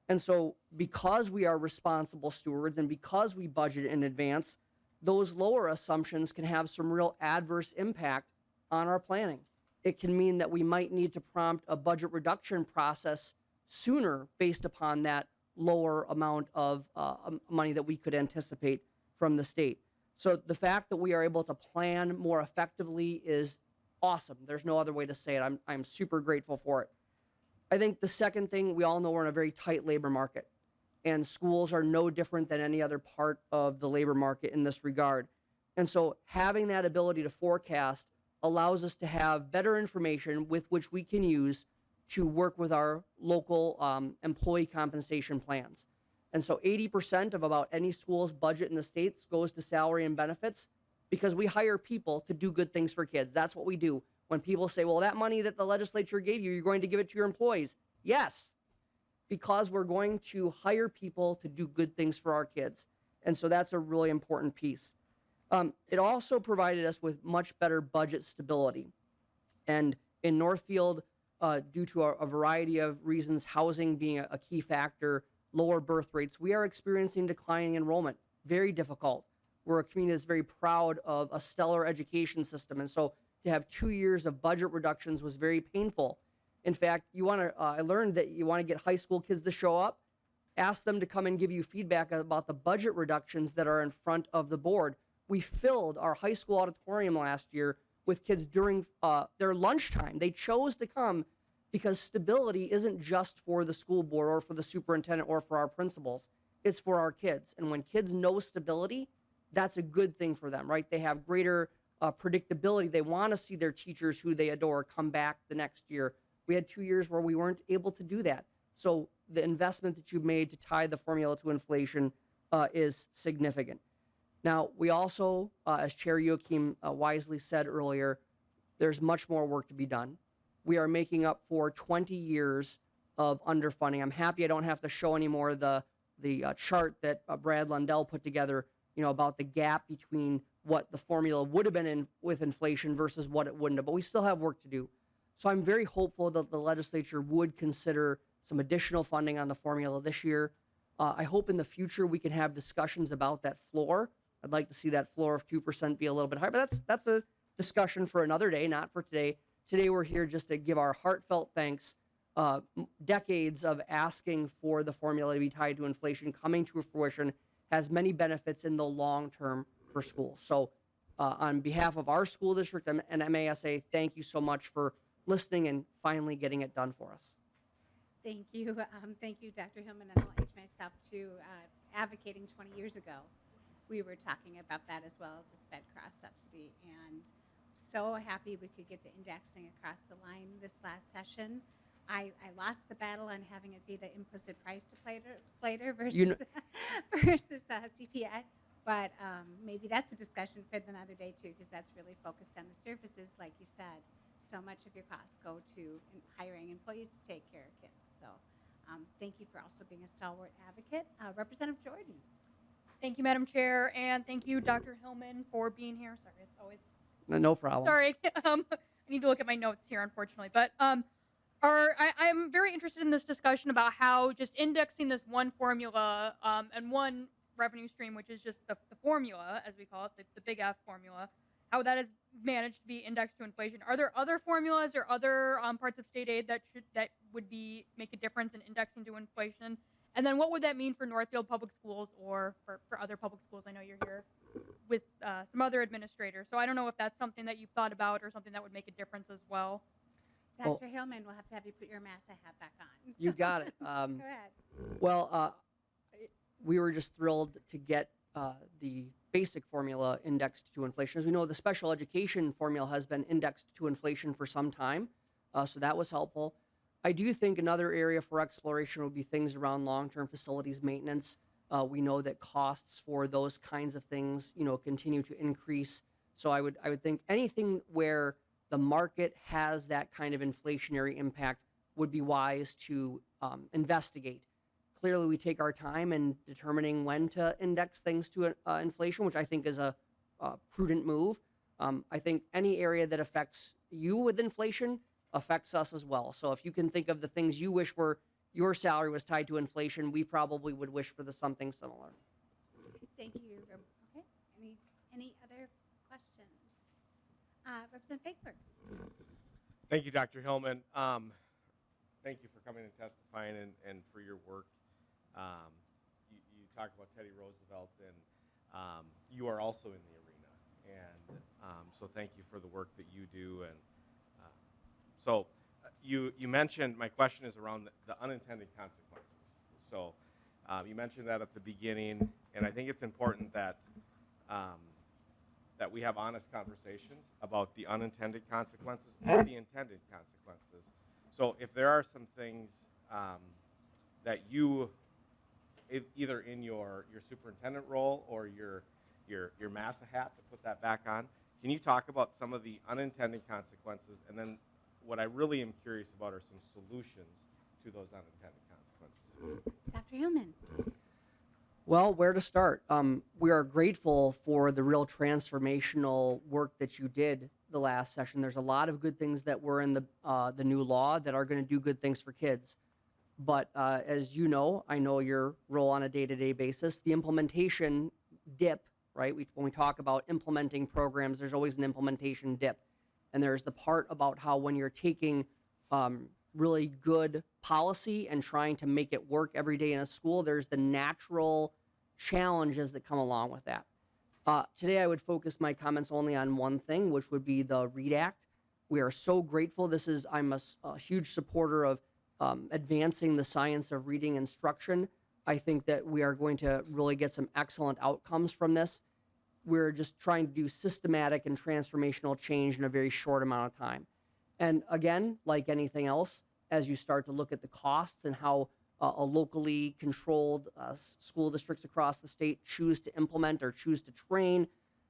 And so, because we are responsible stewards and because we budget in advance, those lower assumptions can have some real adverse impact on our planning. It can mean that we might need to prompt a budget reduction process sooner based upon that lower amount of money that we could anticipate from the state. So the fact that we are able to plan more effectively is awesome. There's no other way to say it. I'm super grateful for it. I think the second thing, we all know we're in a very tight labor market, and schools are no different than any other part of the labor market in this regard. And so having that ability to forecast allows us to have better information with which we can use to work with our local employee compensation plans. And so 80% of about any school's budget in the states goes to salary and benefits because we hire people to do good things for kids. That's what we do. When people say, well, that money that the legislature gave you, you're going to give it to your employees. Yes, because we're going to hire people to do good things for our kids. And so that's a really important piece. It also provided us with much better budget stability. And in Northfield, due to a variety of reasons, housing being a key factor, lower birth rates, we are experiencing declining enrollment. Very difficult. We're a community that's very proud of a stellar education system. And so to have 2 years of budget reductions was very painful. In fact, I learned that you want to get high school kids to show up, ask them to come and give you feedback about the budget reductions that are in front of the board. We filled our high school auditorium last year with kids during their lunchtime. They chose to come because stability isn't just for the school board or for the superintendent or for our principals. It's for our kids. And when kids know stability, that's a good thing for them, right? They have greater predictability. They want to see their teachers who they adore come back the next year. We had 2 years where we weren't able to do that. So the investment that you've made to tie the formula to inflation is significant. Now, we also, as Chair Joachim wisely said earlier, there's much more work to be done. We are making up for 20 years of underfunding. I'm happy I don't have to show anymore the chart that Brad Lundell put together, about the gap between what the formula would have been with inflation versus what it wouldn't have. But we still have work to do. So I'm very hopeful that the legislature would consider some additional funding on the formula this year. I hope in the future we can have discussions about that floor. I'd like to see that floor of 2% be a little bit higher, but that's a discussion for another day, not for today. Today we're here just to give our heartfelt thanks. Decades of asking for the formula to be tied to inflation coming to fruition has many benefits in the long term for schools. So on behalf of our school district and MASA, thank you so much for listening and finally getting it done for us. Thank you. Thank you, Dr. Hillman, and I'll age myself to advocating 20 years ago. We were talking about that as well as the sped cross subsidy, and so happy we could get the indexing across the line this last session. I lost the battle on having it be the implicit price deflator versus versus the CPI, but maybe that's a discussion for another day too, because that's really focused on the services, like you said. So much of your costs go to hiring employees to take care of kids. So thank you for also being a stalwart advocate. Representative Jordan. Thank you, Madam Chair, and thank you, Dr. Hillman, for being here. Sorry, it's always... No problem. Sorry. I need to look at my notes here, unfortunately. But I'm very interested in this discussion about how just indexing this one formula and one revenue stream, which is just the formula, as we call it, the big F formula, how that has managed to be indexed to inflation. Are there other formulas or other parts of state aid that would make a difference in indexing to inflation? And then what would that mean for Northfield Public Schools or for other public schools? I know you're here with some other administrators, so I don't know if that's something that you've thought about or something that would make a difference as well. Dr. Hillman, we'll have to have you put your MASA hat back on. You got it. Go ahead. Well, we were just thrilled to get the basic formula indexed to inflation. As we know, the special education formula has been indexed to inflation for some time, so that was helpful. I do think another area for exploration would be things around long-term facilities maintenance. We know that costs for those kinds of things, continue to increase. So I would think anything where the market has that kind of inflationary impact would be wise to investigate. Clearly, we take our time in determining when to index things to inflation, which I think is a prudent move. I think any area that affects you with inflation affects us as well. So if you can think of the things you wish were your salary was tied to inflation, we probably would wish for something similar. Thank you. Okay. Any other questions? Representative Baker. Thank you, Dr. Hillman. Thank you for coming and testifying and for your work. You talked about Teddy Roosevelt, and you are also in the arena. And so thank you for the work that you do. And so you mentioned, my question is around the unintended consequences. So you mentioned that at the beginning, and I think it's important that that we have honest conversations about the unintended consequences or the intended consequences. So if there are some things that you, either in your superintendent role or your massa hat, to put that back on, can you talk about some of the unintended consequences? And then what I really am curious about are some solutions to those unintended consequences. Dr. Hillman. Well, where to start? We are grateful for the real transformational work that you did the last session. There's a lot of good things that were in the new law that are going to do good things for kids. But as you know, I know your role on a day-to-day basis, the implementation dip, right? When we talk about implementing programs, there's always an implementation dip. And there's the part about how when you're taking really good policy and trying to make it work every day in a school, there's the natural challenges that come along with that. Today, I would focus my comments only on one thing, which would be the READ Act. We are so grateful. I'm a huge supporter of advancing the science of reading instruction. I think that we are going to really get some excellent outcomes from this. We're just trying to do systematic and transformational change in a very short amount of time. And again, like anything else, as you start to look at the costs and how a locally controlled school districts across the state choose to implement or choose to train,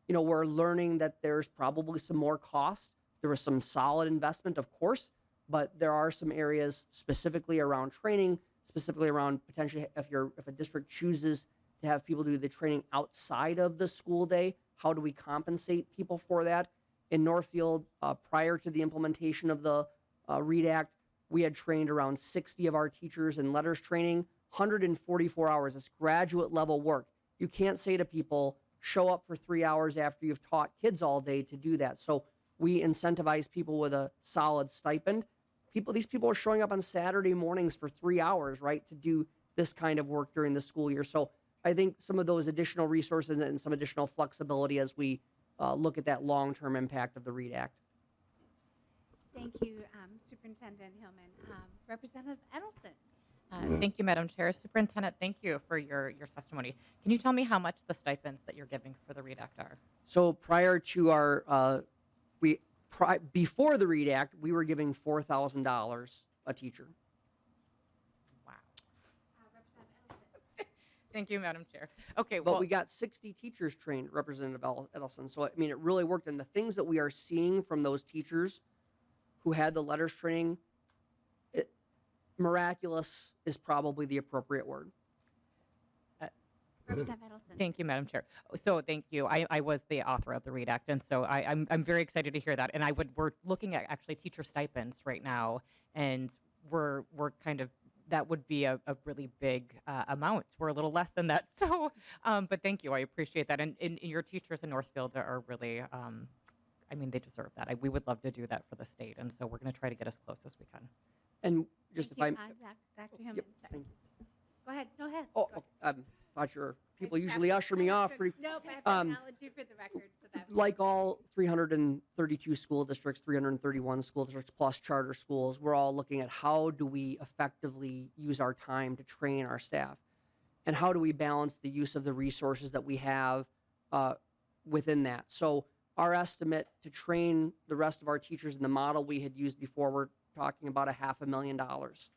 we're learning that there's probably some more cost. There was some solid investment, of course, but there are some areas specifically around training, specifically around potentially if a district chooses to have people do the training outside of the school day, how do we compensate people for that? In Northfield, prior to the implementation of the READ Act, we had trained around 60 of our teachers in letters training, 144 hours. It's graduate level work. You can't say to people, show up for 3 hours after you've taught kids all day to do that. So we incentivize people with a solid stipend. These people are showing up on Saturday mornings for 3 hours, right, to do this kind of work during the school year. So I think some of those additional resources and some additional flexibility as we look at that long-term impact of the READ Act. Thank you, Superintendent Hillman. Representative Edelson. Thank you, Madam Chair. Superintendent, thank you for your testimony. Can you tell me how much the stipends that you're giving for the READ Act are? So prior to our, before the READ Act, we were giving $4,000 a teacher. Wow. Representative Edelson. Thank you, Madam Chair. Okay, but we got 60 teachers trained, Representative Edelson. So, I mean, it really worked. And the things that we are seeing from those teachers who had the letters training, miraculous is probably the appropriate word. Representative Edelson. Thank you, Madam Chair. So thank you. I was the author of the READ Act, and so I'm very excited to hear that. And we're looking at actually teacher stipends right now, and we're kind of, that would be a really big amount. We're a little less than that. So, but thank you. I appreciate that. And your teachers in Northfield are really, I mean, they deserve that. We would love to do that for the state, and so we're going to try to get as close as we can. And just Thank if you. I'm, Dr. Hillman. yep, thank you. Go ahead. Go ahead. Oh, Go ahead. okay. Thought people usually usher me off pretty. Nope, I have to acknowledge you for the record. So that Like all 332 school districts, 331 school districts plus charter schools, we're all looking at how do we effectively use our time to train our staff, and how do we balance the use of the resources that we have within that. So our estimate to train the rest of our teachers in the model we had used before, we're talking about $500,000.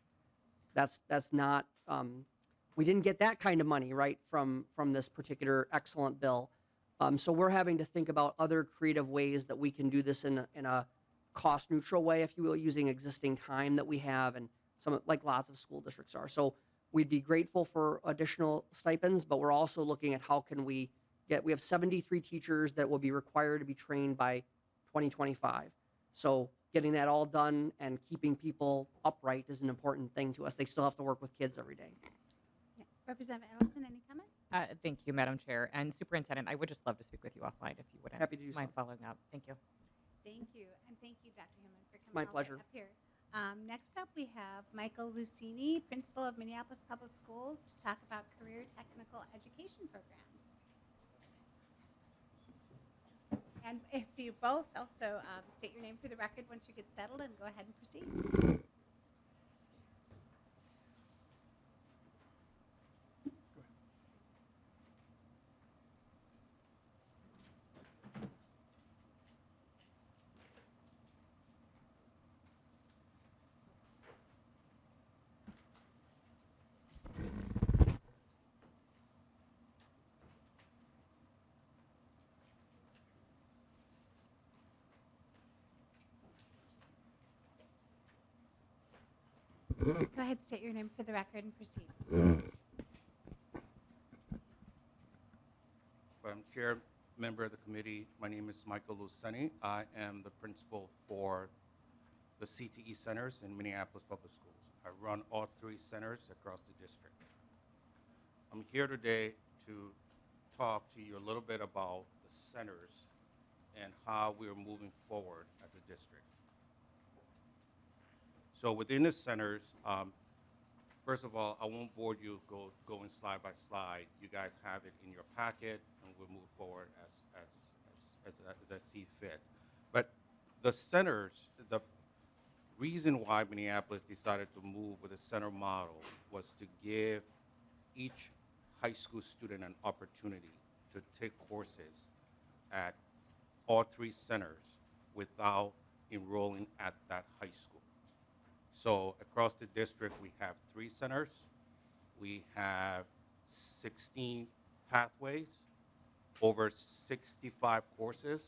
That's not. We didn't get that kind of money, right, from this particular excellent bill. So we're having to think about other creative ways that we can do this in a cost neutral way, if you will, using existing time that we have and like lots of school districts are. So we'd be grateful for additional stipends, but we're also looking at how can we have 73 teachers that will be required to be trained by 2025. So getting that all done and keeping people upright is an important thing to us. They still have to work with kids every day. Yeah. Representative Edelson, any comment? Thank you, Madam Chair. And Superintendent, I would just love to speak with you offline if you wouldn't Happy to do mind so. following up. Thank you. Thank you, and thank you, Dr. Hillman, for coming my all the way pleasure. up here. Next up, we have Michael Lucini, Principal of Minneapolis Public Schools, to talk about career technical education programs. And if you both also state your name for the record once you get settled, and go ahead and proceed. Go ahead, state your name for the record and proceed. Madam Chair, member of the committee, my name is Michael Luceni. I am the principal for the CTE centers in Minneapolis Public Schools. I run all 3 centers across the district. I'm here today to talk to you a little bit about the centers and how we're moving forward as a district. So within the centers, first of all, I won't bore you going slide by slide. You guys have it in your packet, and we'll move forward as I see fit. But the centers, the reason why Minneapolis decided to move with a center model was to give each high school student an opportunity to take courses at all 3 centers without enrolling at that high school. So across the district, we have 3 centers. We have 16 pathways, over 65 courses,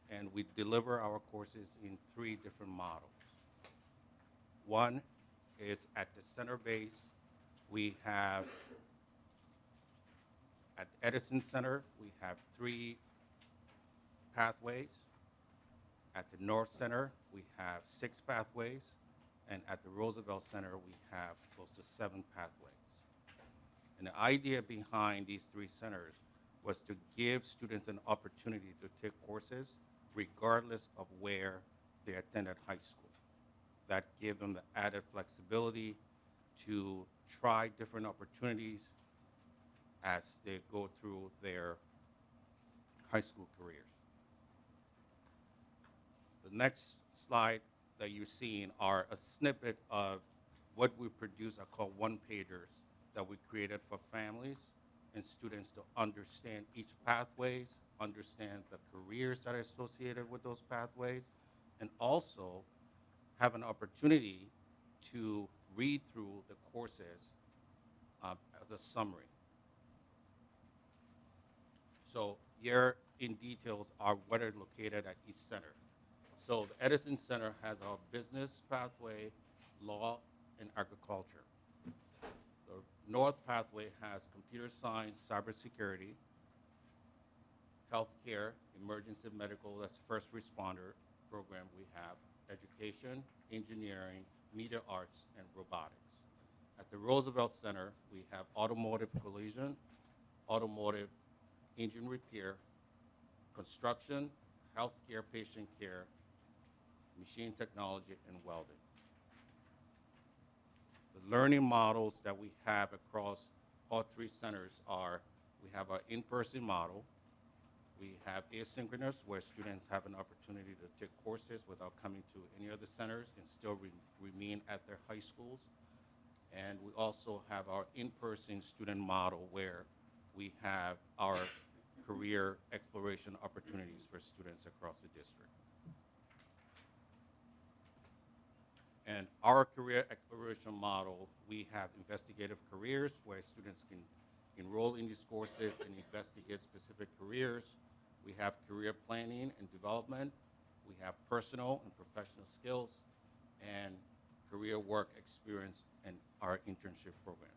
and we deliver our courses in 3 different models. One is at the center base. We have, at Edison Center, we have 3 pathways. At the North Center, we have 6 pathways. And at the Roosevelt Center, we have close to 7 pathways. And the idea behind these 3 centers was to give students an opportunity to take courses regardless of where they attended high school. That gave them the added flexibility to try different opportunities as they go through their high school careers. The next slide that you're seeing are a snippet of what we produce, I call one-pagers, that we created for families and students to understand each pathways, understand the careers that are associated with those pathways, and also have an opportunity to read through the courses as a summary. So here in details are what are located at each center. So the Edison Center has our business pathway, law, and agriculture. The North pathway has computer science, cybersecurity, healthcare, emergency medical, that's first responder program we have, education, engineering, media arts, and robotics. At the Roosevelt Center, we have automotive collision, automotive engine repair, construction, healthcare, patient care, machine technology, and welding. The learning models that we have across all 3 centers are, we have our in-person model, we have asynchronous, where students have an opportunity to take courses without coming to any of the centers and still remain at their high schools. And we also have our in-person student model, where we have our career exploration opportunities for students across the district. And our career exploration model, we have investigative careers where students can enroll in these courses and investigate specific careers. We have career planning and development. We have personal and professional skills and career work experience in our internship program.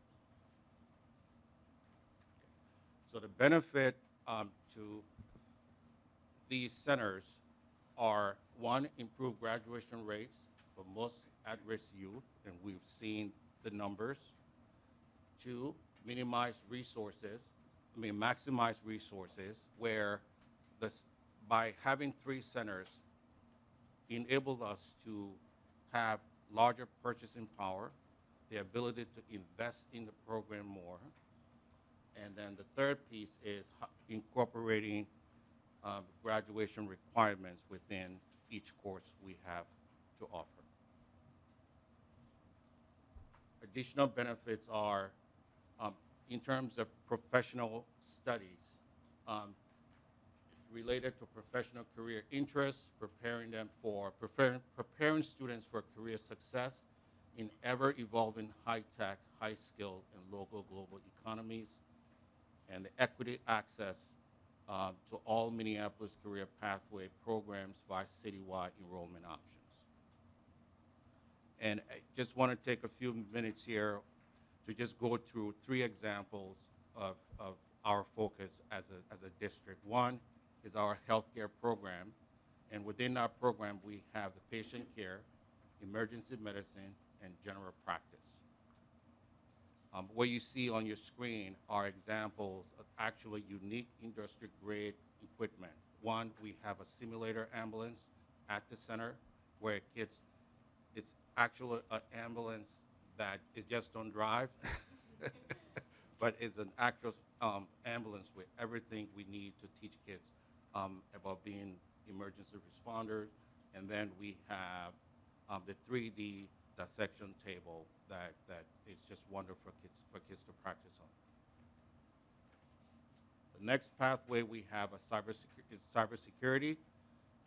So the benefit to these centers are, one, improved graduation rates for most at-risk youth, and we've seen the numbers. Two, maximize resources, where by having 3 centers enabled us to have larger purchasing power, the ability to invest in the program more. And then the third piece is incorporating graduation requirements within each course we have to offer. Additional benefits are, in terms of professional studies, related to professional career interests, preparing students for career success in ever-evolving high-tech, high-skilled, and local global economies, and the equity access to all Minneapolis career pathway programs via citywide enrollment options. And I just want to take a few minutes here to just go through 3 examples of our focus as a district. One is our healthcare program, and within our program we have the patient care, emergency medicine, and general practice. What you see on your screen are examples of actually unique industry-grade equipment. One, we have a simulator ambulance at the center where it's actually an ambulance that it just don't drive, but it's an actual ambulance with everything we need to teach kids about being emergency responders. And then we have the 3D dissection table that is just wonderful for kids to practice on. The next pathway we have is cybersecurity.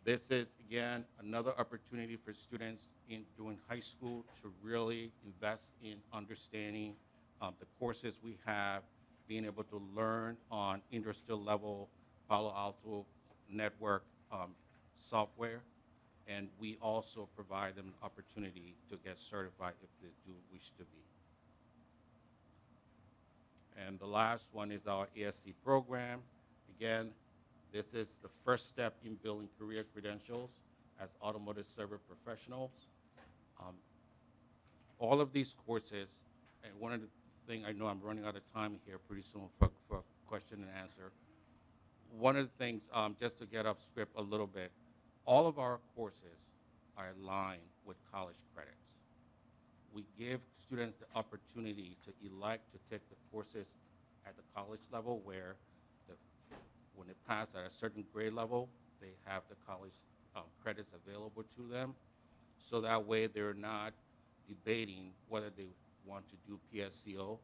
This is, again, another opportunity for students during high school to really invest in understanding the courses we have, being able to learn on industrial level Palo Alto network software. And we also provide them an opportunity to get certified if they do wish to be. And the last one is our ASC program. Again, this is the first step in building career credentials as automotive server professionals. All of these courses, and one of the things, I know I'm running out of time here pretty soon for question and answer. One of the things, just to get off script a little bit, all of our courses are aligned with college credits. We give students the opportunity to elect to take the courses at the college level where when they pass at a certain grade level, they have the college credits available to them. So that way they're not debating whether they want to do PSCO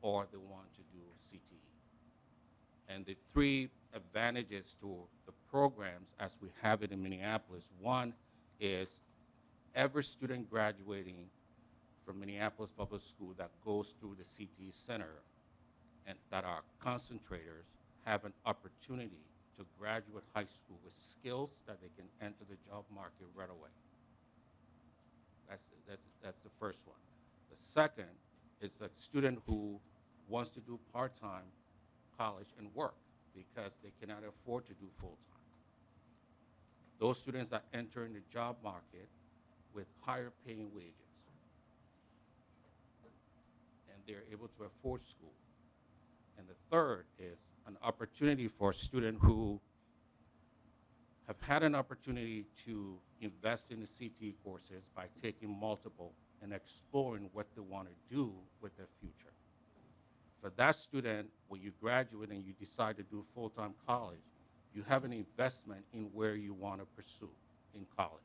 or they want to do CTE. And the 3 advantages to the programs as we have it in Minneapolis. One is every student graduating from Minneapolis Public School that goes through the CTE Center and that are concentrators have an opportunity to graduate high school with skills that they can enter the job market right away. That's the first one. The second is a student who wants to do part-time college and work because they cannot afford to do full-time. Those students are entering the job market with higher paying wages, and they're able to afford school. And the third is an opportunity for a student who have had an opportunity to invest in the CTE courses by taking multiple and exploring what they want to do with their future. For that student, when you graduate and you decide to do full-time college, you have an investment in where you want to pursue in college.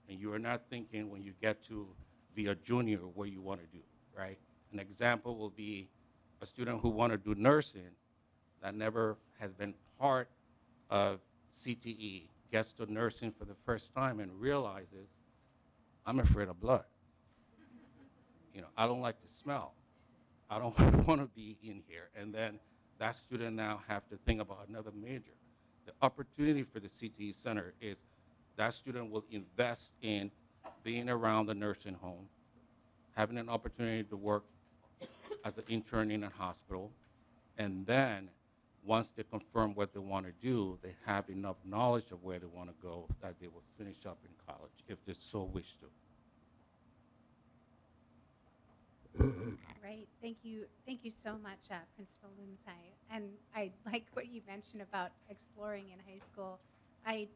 And you are not thinking when you get to be a junior what you want to do, right? An example will be a student who want to do nursing that never has been part of CTE, gets to nursing for the first time and realizes, I'm afraid of blood. I don't like the smell. I don't want to be in here. And then that student now have to think about another major. The opportunity for the CTE Center is that student will invest in being around the nursing home, having an opportunity to work as an intern in a hospital, and then once they confirm what they want to do, they have enough knowledge of where they want to go that they will finish up in college if they so wish to. Right. Thank you. Thank you so much, Principal Lumsai. And I like what you mentioned about exploring in high school. I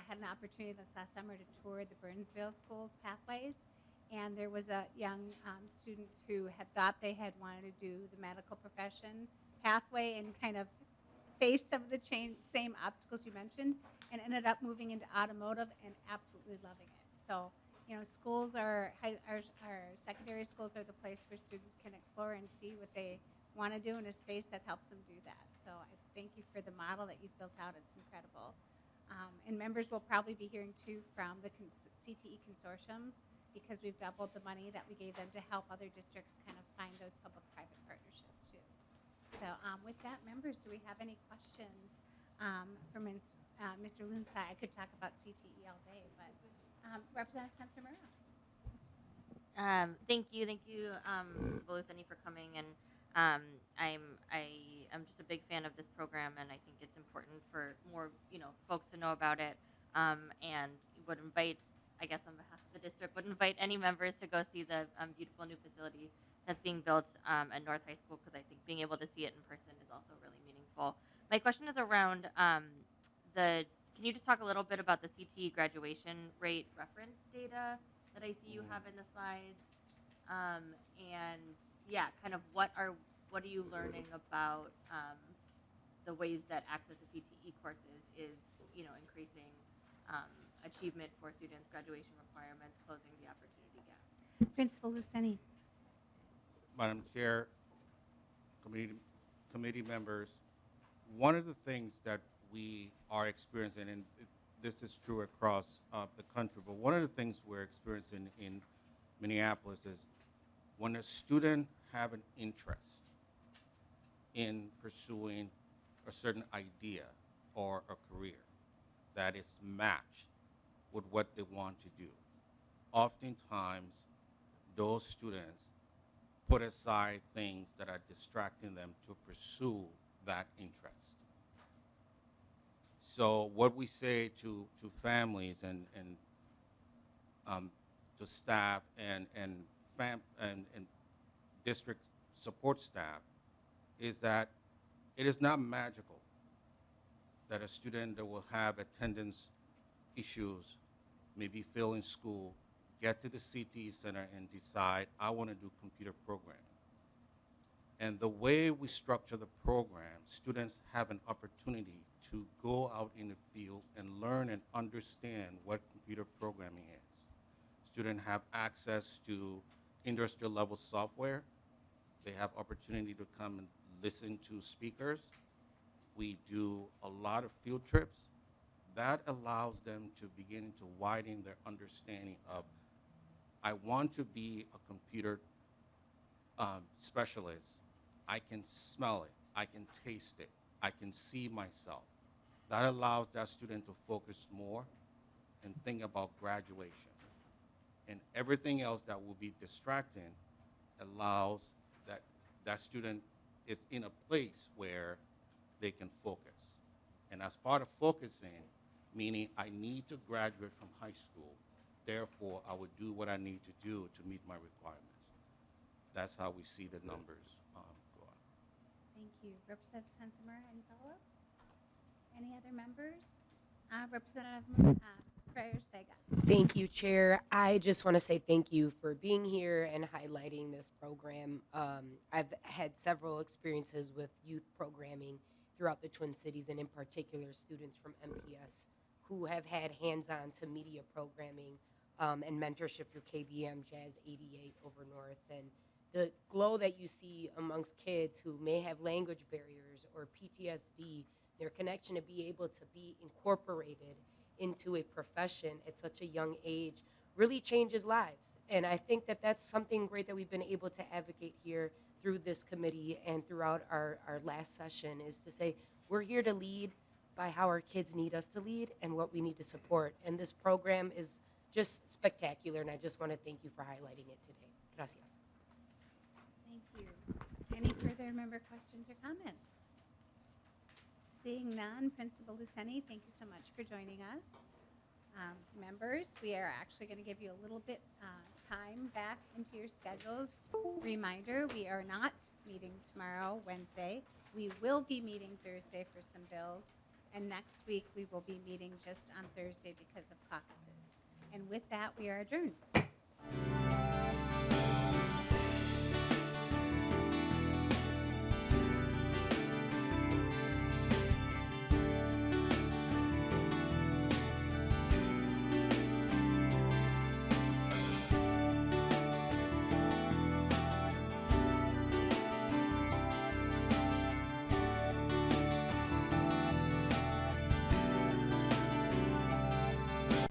had an opportunity this last summer to tour the Burnsville Schools Pathways, and there was a young student who had thought they had wanted to do the medical profession pathway and kind of faced some of the same obstacles you mentioned, and ended up moving into automotive and absolutely loving it. So, you know, schools our secondary schools are the place where students can explore and see what they want to do in a space that helps them do that. So I thank you for the model that you've built out. It's incredible. And members will probably be hearing too from the CTE consortiums, because we've doubled the money that we gave them to help other districts kind of find those public-private partnerships too. So with that, members, do we have any questions for Mr. Lunsai? I could talk about CTE all day, but Representative Sensamura. Thank you, Belusani, for coming. And I'm just a big fan of this program, and I think it's important for more folks to know about it. And would invite, I guess on behalf of the district, would invite any members to go see the beautiful new facility that's being built at North High School, because I think being able to see it in person is also really meaningful. My question is around can you just talk a little bit about the CTE graduation rate reference data that I see you have in the slides? And yeah, kind of what are you learning about the ways that access to CTE courses is increasing achievement for students, graduation requirements, closing the opportunity gap? Principal Luceni. Madam Chair, committee members, one of the things that we are experiencing, and this is true across the country, but one of the things we're experiencing in Minneapolis is when a student have an interest in pursuing a certain idea or a career that is matched with what they want to do, oftentimes those students put aside things that are distracting them to pursue that interest. So what we say to families and to staff and district support staff is that it is not magical that a student that will have attendance issues, maybe fail in school, get to the CTE Center and decide, I want to do computer programming. And the way we structure the program, students have an opportunity to go out in the field and learn and understand what computer programming is. Students have access to industrial level software. They have opportunity to come and listen to speakers. We do a lot of field trips. That allows them to begin to widen their understanding of, I want to be a computer specialist. I can smell it, I can taste it, I can see myself. That allows that student to focus more and think about graduation. And everything else that will be distracting allows that student is in a place where they can focus. And as part of focusing, meaning I need to graduate from high school, therefore I would do what I need to do to meet my requirements. That's how we see the numbers go on. Thank you. Representative Sensamura, any follow-up? Any other members? Representative Freires-Vega. Thank you, Chair. I just want to say thank you for being here and highlighting this program. I've had several experiences with youth programming throughout the Twin Cities, and in particular students from MPS who have had hands-on to media programming and mentorship through KBM Jazz 88 over North. And the glow that you see amongst kids who may have language barriers or PTSD, their connection to be able to be incorporated into a profession at such a young age really changes lives. And I think that that's something great that we've been able to advocate here through this committee and throughout our last session is to say we're here to lead by how our kids need us to lead and what we need to support. And this program is just spectacular, and I just want to thank you for highlighting it today. Gracias. Thank you. Any further member questions or comments? Seeing none, Principal Luceni, thank you so much for joining us. Members, we are actually going to give you a little bit time back into your schedules. Reminder, we are not meeting tomorrow, Wednesday. We will be meeting Thursday for some bills. And next week, we will be meeting just on Thursday because of caucuses. And with that, we are adjourned.